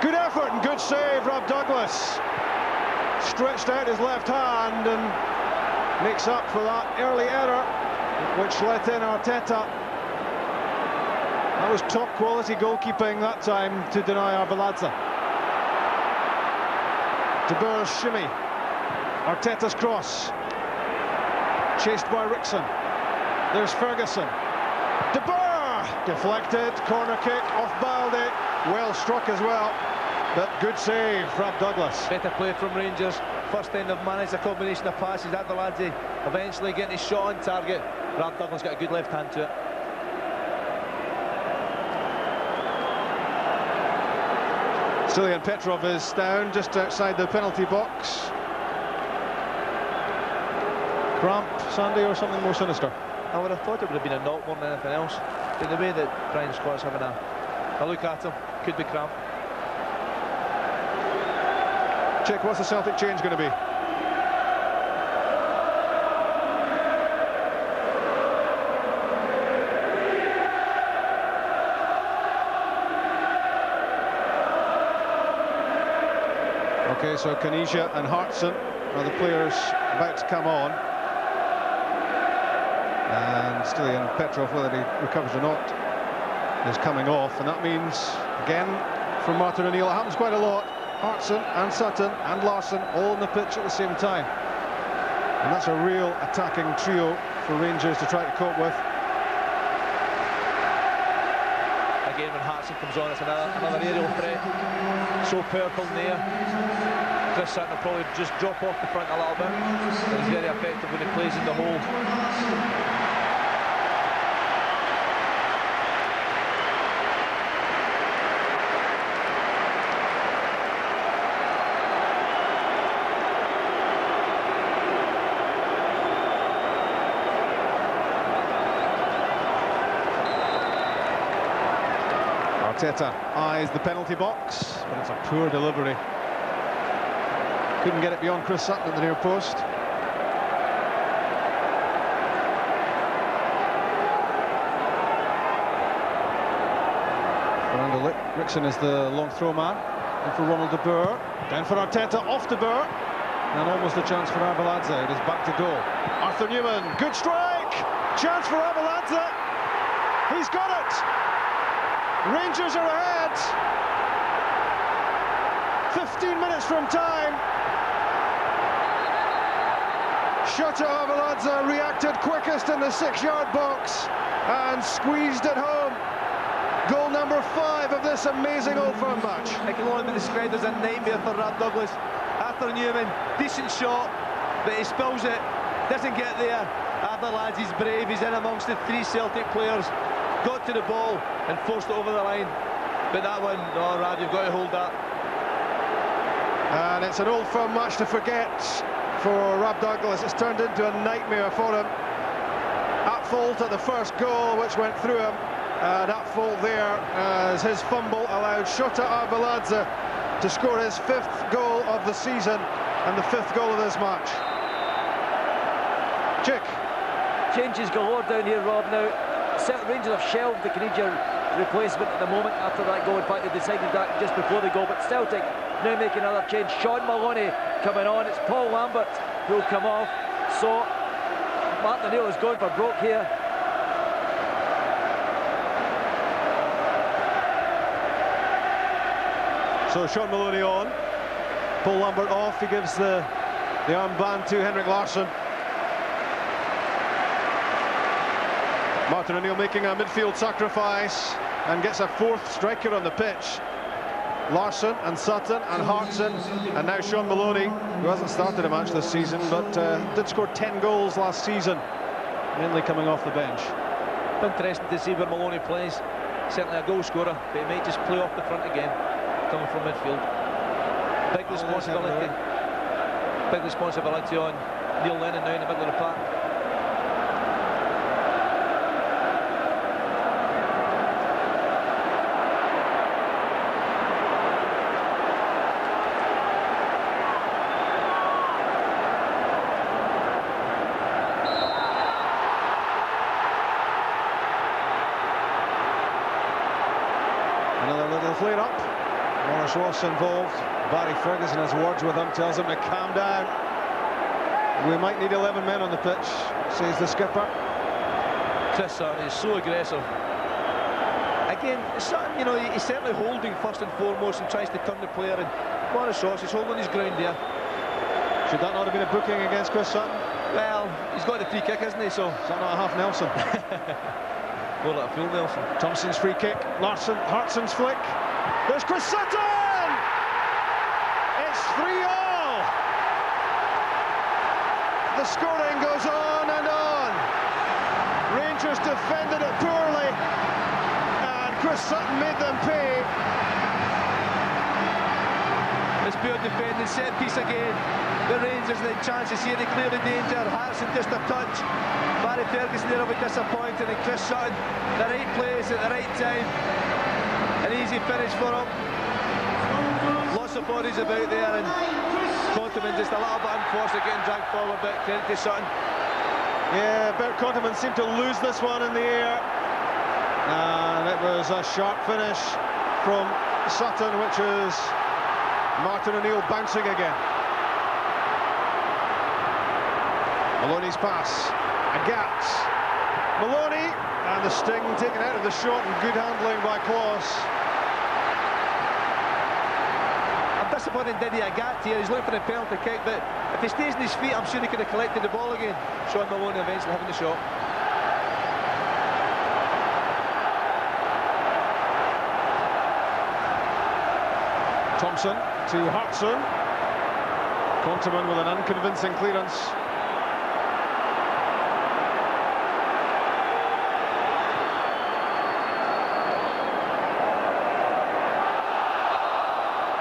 Good effort and good save, Rob Douglas. Stretched out his left hand and makes up for that early error, which let in Arteta. That was top quality goalkeeping that time to deny Arveladze. De Boer's shimmy. Arteta's cross. Chased by Rickson. There's Ferguson. De Boer! Deflected, corner kick off Balde. Well struck as well, but good save, Rob Douglas. Better play from Rangers. First time they've managed a combination of passes. Arveladze eventually getting his shot on target. Rob Douglas got a good left hand to it. Stilian Petrov is down just outside the penalty box. Cramp, Sandy, or something more sinister? I would have thought it would have been a knock more than anything else. But the way that Brian Scott's having a look at him, could be cramp. Check, what's the Celtic change going to be? Okay, so Kanija and Hartson are the players about to come on. And Stilian Petrov, whether he recovers or not, is coming off. And that means, again, for Martin O'Neill, it happens quite a lot. Hartson and Sutton and Larsson all on the pitch at the same time. And that's a real attacking trio for Rangers to try to cope with. Again, when Hartson comes on, it's another aerial threat. So powerful in there. Chris Sutton will probably just drop off the front a little bit. But he's very effective when he plays in the hole. Arteta eyes the penalty box, but it's a poor delivery. Couldn't get it beyond Chris Sutton at the near post. Fernando Rickson is the long throw man. And for Ronald de Boer. Down for Arteta, off de Boer. And almost a chance for Arveladze. It is back to goal. Arthur Newman, good strike! Chance for Arveladze. He's got it! Rangers are ahead. 15 minutes from time. Shota Arveladze reacted quickest in the 6-yard box and squeezed it home. Goal number 5 of this amazing Old Firm match. It can only be described as a nightmare for Rob Douglas. Arthur Newman, decent shot, but he spills it, doesn't get there. Arveladze is brave, he's in amongst the 3 Celtic players. Got to the ball and forced it over the line. But that one, no, Rad, you've got to hold that. And it's an Old Firm match to forget for Rob Douglas. It's turned into a nightmare for him. At fault at the first goal, which went through him. And at fault there, as his fumble allowed Shota Arveladze to score his 5th goal of the season and the 5th goal of this match. Chick. Changes galore down here, Rob, now. Celtic Rangers have shelved the Canadian replacement at the moment after that goal. In fact, they decided that just before the goal. But Celtic now make another change. Sean Maloney coming on. It's Paul Lambert who will come off. So Martin O'Neill is going for broke here. So Sean Maloney on. Paul Lambert off. He gives the armband to Henrik Larsson. Martin O'Neill making a midfield sacrifice and gets a 4th striker on the pitch. Larsson and Sutton and Hartson and now Sean Maloney, who hasn't started a match this season but did score 10 goals last season, mainly coming off the bench. Interesting to see where Maloney plays. Certainly a goal scorer, but he may just play off the front again, coming from midfield. Big responsibility. Big responsibility on Neil Lennon now in the middle of the park. Flare up. Maurice Ross involved. Barry Ferguson has words with him, tells him to calm down. We might need 11 men on the pitch, says the skipper. Chris Sutton is so aggressive. Again, Sutton, you know, he's certainly holding first and foremost and tries to turn the player. And Maurice Ross is holding his ground there. Should that not have been a booking against Chris Sutton? Well, he's got the free kick, hasn't he? So is that not a half Nelson? More like a full Nelson. Thompson's free kick. Larsson, Hartson's flick. There's Chris Sutton! It's 3-all! The scoring goes on and on. Rangers defended it poorly, and Chris Sutton made them pay. It's poor defending, set piece again. The Rangers and the chances here, they clear the danger. Hartson just a touch. Barry Ferguson there will be disappointed, and Chris Sutton, the right place at the right time. An easy finish for him. Lots of bodies about there, and Conterman just a little bit unfortunate getting dragged forward, but credit to Sutton. Yeah, Bert Conterman seemed to lose this one in the air, and it was a sharp finish from Sutton, which is Martin O'Neill bouncing again. Maloney's pass. Agat. Maloney, and the sting taken out of the shot, and good handling by Klaus. I'm disappointed in Didier Agat here. He's looking for the penalty kick, but if he stays on his feet, I'm sure he could have collected the ball again. Sean Maloney eventually having the shot. Thompson to Hartson. Konteman with an unconvincing clearance.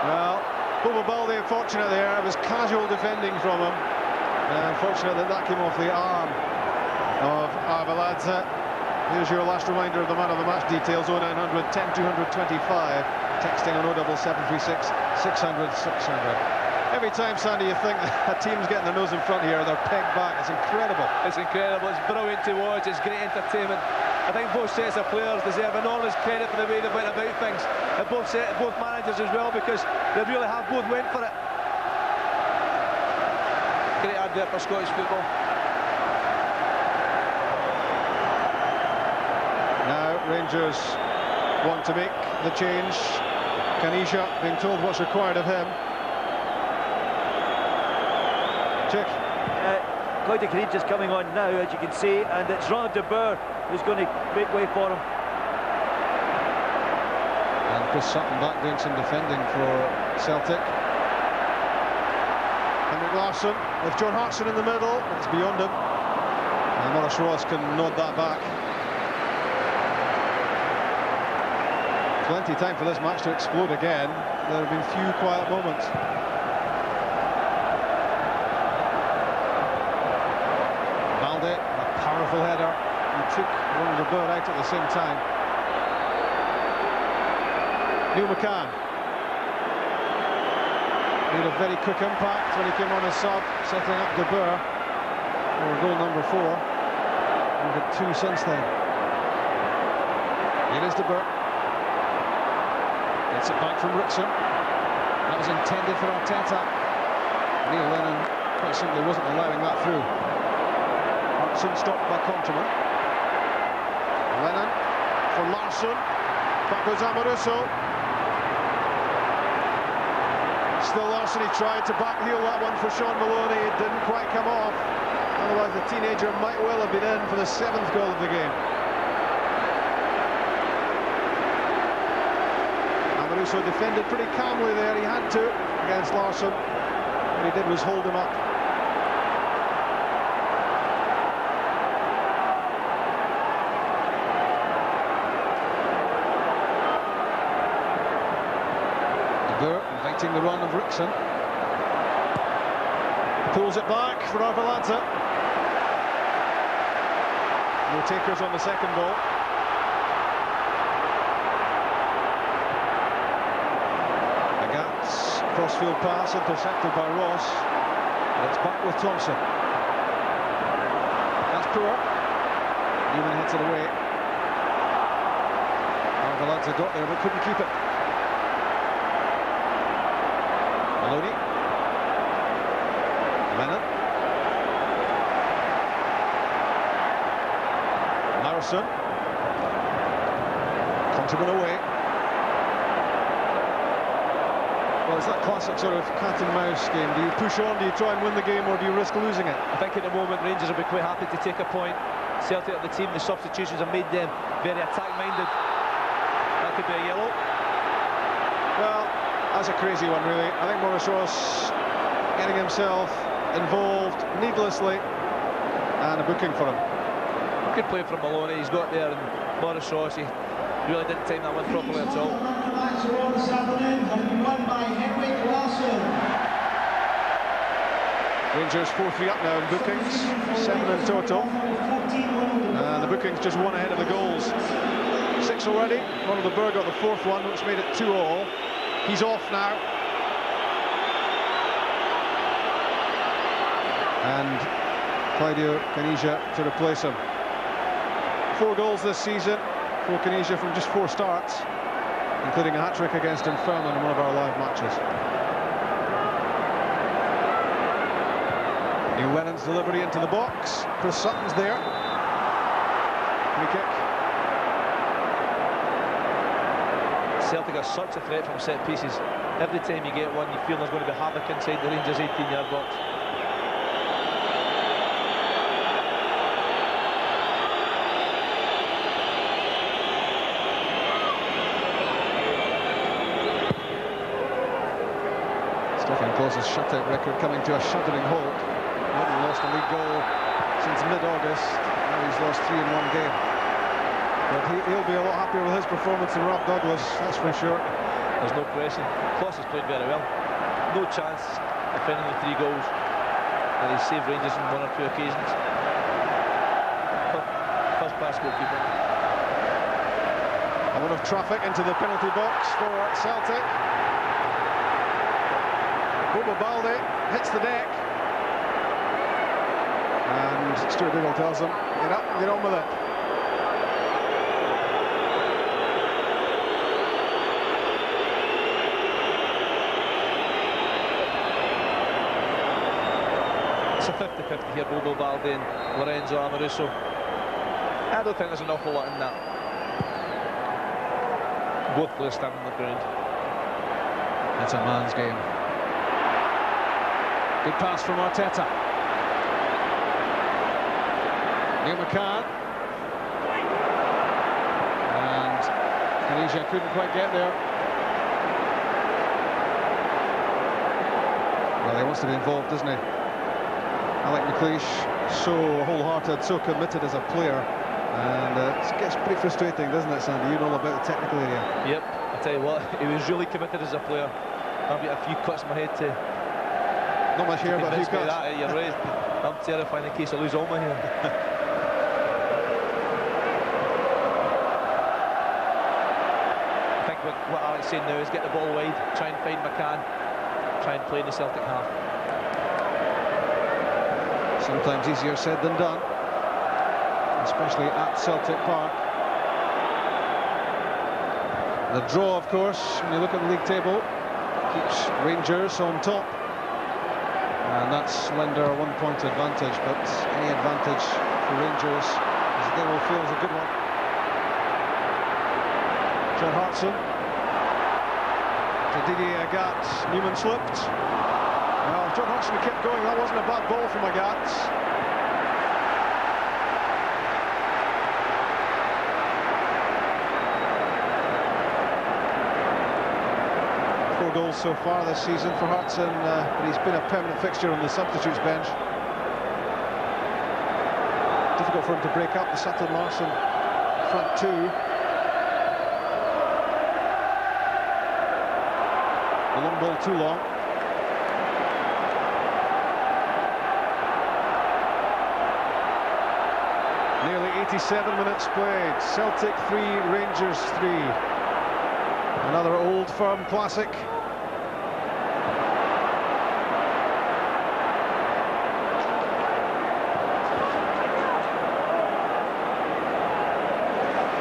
Well, Bobo Balde unfortunate there. It was casual defending from him. Unfortunate that came off the arm of Arveladze. Here's your last reminder of the man of the match details. 0900 10 225. Texting on 07736 600 600. Every time, Sandy, you think a team's getting their nose in front here, they're pegged back. It's incredible. It's incredible. It's brilliant to watch. It's great entertainment. I think both sets of players deserve enormous credit for the way they went about things. And both managers as well, because they really have both went for it. Great advert for Scottish football. Now Rangers want to make the change. Kanisha being told what's required of him. Check. Quite a creed just coming on now, as you can see, and it's Ronald de Boer who's going to make way for him. And Chris Sutton back doing some defending for Celtic. Henrik Larsson with John Hartson in the middle. It's beyond him. And Maurice Ross can nod that back. Plenty of time for this match to explode again. There have been few quiet moments. Balde, a powerful header. He took Ronald de Boer out at the same time. Neil McCann. He had a very quick impact when he came on as sub, setting up de Boer for goal number 4. We've had 2 since then. Here is de Boer. Gets it back from Rickson. That was intended for Arteta. Neil Lennon quite simply wasn't allowing that through. Hartson stopped by Konteman. Lennon for Larsson. Back goes Amoruso. Still Larsson, he tried to backheel that one for Sean Maloney. It didn't quite come off. Otherwise the teenager might well have been in for the 7th goal of the game. Amoruso defended pretty calmly there. He had to against Larsson. What he did was hold him up. Inviting the run of Rickson. Pulls it back for Arveladze. No takers on the second ball. Agat's crossfield pass intercepted by Ross. And it's back with Thompson. That's poor. Newman hits it away. Arveladze got there but couldn't keep it. Maloney. Lennon. Larsson. Konteman away. Well, it's that classic sort of cat and mouse game. Do you push on, do you try and win the game, or do you risk losing it? I think at the moment Rangers will be quite happy to take a point. Celtic at the team, the substitutions have made them very attack-minded. That could be a yellow. Well, that's a crazy one, really. I think Maurice Ross getting himself involved needlessly, and a booking for him. Good play from Maloney. He's got there, and Maurice Ross, he really didn't time that one properly at all. This afternoon has been won by Henrik Larsson. Rangers 4-3 up now in bookings, 7 in total. And the bookings just 1 ahead of the goals. 6 already. Ronald de Boer got the 4th one, which made it 2-all. He's off now. And Claudio Caniggia to replace him. 4 goals this season for Caniggia from just 4 starts, including a hat-trick against Dunfermline in one of our live matches. Neil Lennon's delivery into the box. Chris Sutton's there. Free kick. Celtic are such a threat from set pieces. Every time you get one, you feel there's going to be havoc inside the Rangers 18-yard box. Stefan Klose's shutout record coming to a shuddering halt. He hadn't lost a league goal since mid-August. Now he's lost 3 in one game. But he'll be a lot happier with his performance than Rob Douglas, that's for sure. There's no question. Klose has played very well. No chance of finding the 3 goals. And he's saved Rangers on 1 or 2 occasions. First class goalkeeper. A lot of traffic into the penalty box for Celtic. Bobo Balde hits the deck. And Stuart Diggle tells him, get up and get on with it. It's a 50-50 here, Bobo Balde and Lorenzo Amoruso. I don't think there's an awful lot in that. Both players standing on the ground. It's a man's game. Good pass from Arteta. Neil McCann. And Caniggia couldn't quite get there. Well, he wants to be involved, doesn't he? Alec McLeish, so wholehearted, so committed as a player. And it gets pretty frustrating, doesn't it, Sandy? You know all about the technical area. Yep, I tell you what, he was really committed as a player. I've got a few cuts in my head to... Not much hair, but a few cuts. That, you're right. I'm terrified in case I lose all my hair. I think what Alex saying now is get the ball wide, try and find McCann, try and play in the Celtic half. Sometimes easier said than done, especially at Celtic Park. The draw, of course, when you look at the league table, keeps Rangers on top. And that's lender a 1-point advantage, but any advantage for Rangers, as they will feel, is a good one. John Hartson to Didier Agat. Newman slipped. Well, John Hartson kept going. That wasn't a bad ball from Agat. Goals so far this season for Hartson, but he's been a permanent fixture on the substitutes bench. Difficult for him to break up the Sutton Larsson front 2. The long ball too long. Nearly 87 minutes played. Celtic 3, Rangers 3. Another old firm classic.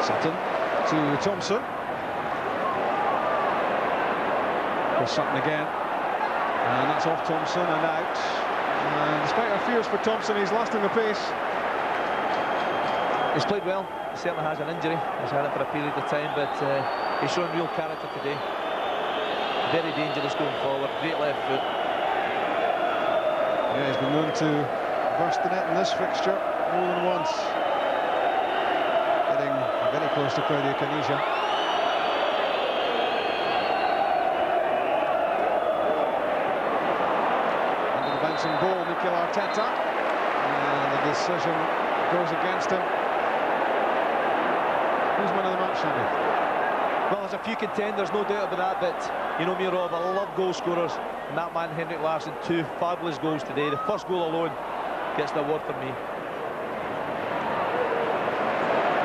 Sutton to Thompson. For Sutton again. And that's off Thompson and out. And despite our fears for Thompson, he's lasting the pace. He's played well. He certainly has an injury. He's had it for a period of time, but he's shown real character today. Very dangerous going forward. Great left foot. Yeah, he's been known to burst the net in this fixture more than once. Getting very close to Claudio Caniggia. Under the bouncing ball, Mikel Arteta. And the decision goes against him. Who's man of the match, Sandy? Well, there's a few contenders, no doubt about that, but you know me, Rob, I love goal scorers, and that man, Henrik Larsson, 2 fabulous goals today. The first goal alone gets the award for me.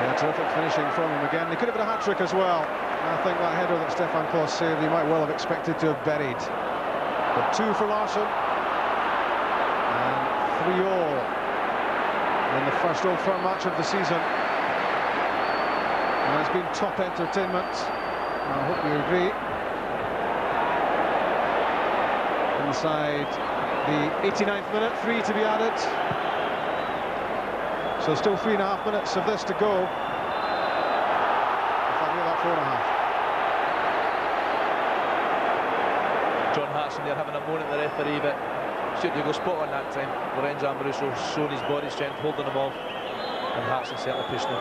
Yeah, terrific finishing from him again. He could have been a hat-trick as well. I think that header that Stefan Klose saved, he might well have expected to have buried. But 2 for Larsson, and 3-all in the first Old Firm match of the season. And it's been top entertainment. I hope you agree. Inside The 89th minute, 3 to be added. So still 3.5 minutes of this to go. In fact, we're about 4.5. John Hartson there having a moan at the referee, but should go spot on that time. Lorenzo Amoruso showing his body strength, holding them off, and Hartson certainly pushing him.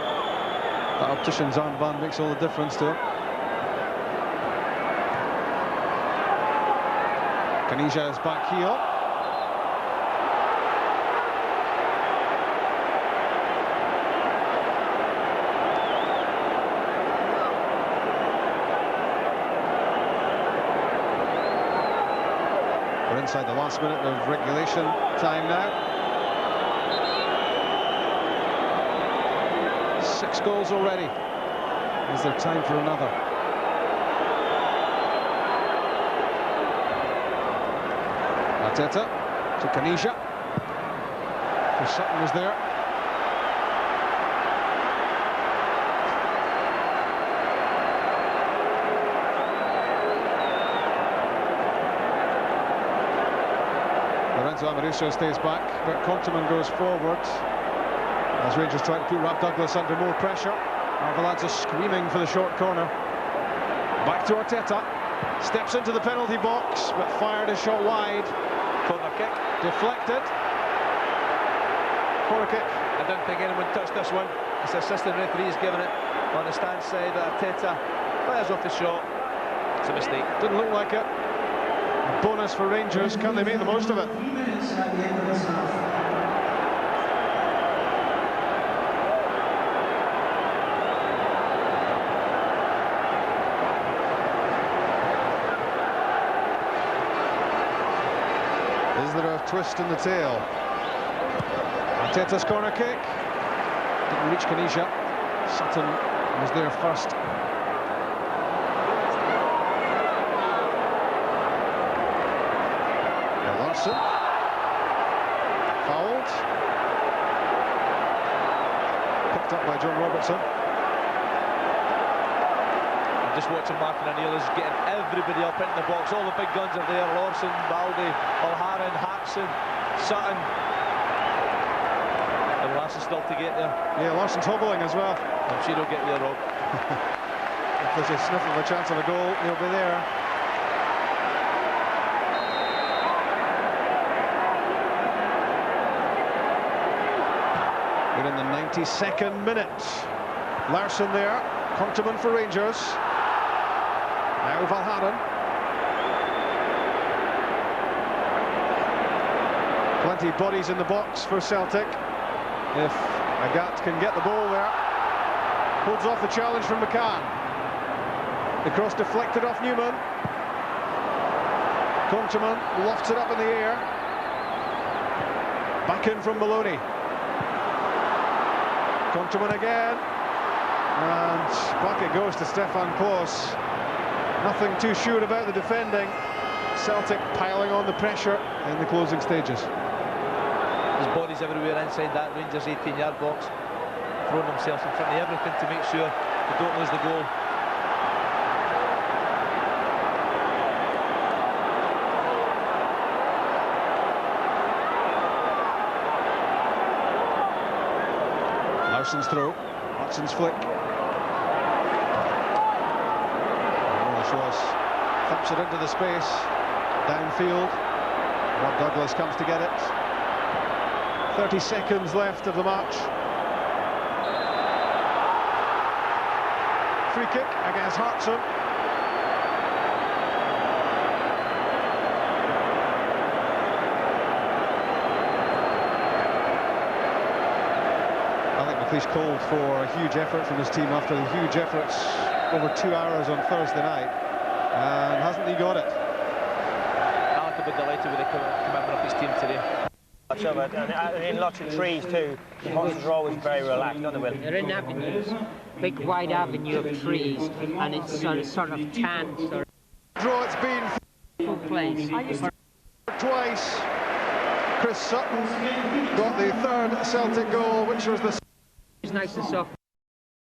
That optician's armband makes all the difference to it. Canisia's back heel. We're inside the last minute of regulation time now. 6 goals already. Is there time for another? Arteta to Canisia. For Sutton was there. Lorenzo Amoruso stays back, but Conteman goes forward as Rangers try to put Rob Douglas under more pressure. Arveladze are screaming for the short corner. Back to Arteta. Steps into the penalty box, but fired a shot wide. Corner kick. Deflected. Corner kick. I don't think anyone touched this one. It's the assistant referee is giving it on the stand side. Arteta fires off the shot. It's a mistake. Didn't look like it. A bonus for Rangers. Can they make the most of it? 3 minutes at the end of this half. Is there a twist in the tail? Arteta's corner kick. Didn't reach Canisia. Sutton was there first. Larsson. Fouled. Picked up by John Robertson. Just watching Martin O'Neill is getting everybody up into the box. All the big guns are there. Larsson, Baldy, O'Haran, Hartson, Sutton. And Larsson still to get there. Yeah, Larsson's hobbling as well. I'm sure he'll get there, Rob. If there's a sniff of a chance of a goal, he'll be there. We're in the 92nd minute. Larsson there. Conteman for Rangers. Now Valharan. Plenty of bodies in the box for Celtic. If Agat can get the ball there. Holds off the challenge from McCann. The cross deflected off Newman. Conteman lofts it up in the air. Back in from Maloney. Conteman again. And back it goes to Stefan Klos. Nothing too sure about the defending. Celtic piling on the pressure in the closing stages. There's bodies everywhere inside that Rangers 18-yard box, throwing themselves in front of everything to make sure they don't lose the goal. Larsson's throw, Larsson's flick. Thumps it into the space, downfield. Rob Douglas comes to get it. 30 seconds left of the match. Free kick against Hartson. I think McLeish called for a huge effort from his team after the huge efforts over 2 hours on Thursday night. And hasn't he got it? Alec will be delighted with the commitment of his team today. Much of it, and in lots of trees too. The horses are always very relaxed, aren't they, Will? They're in avenues, big wide avenue of trees, and it's sort of tan. Draw it's been. Full place. Twice. Chris Sutton got the third Celtic goal, which was the. It's nice and soft.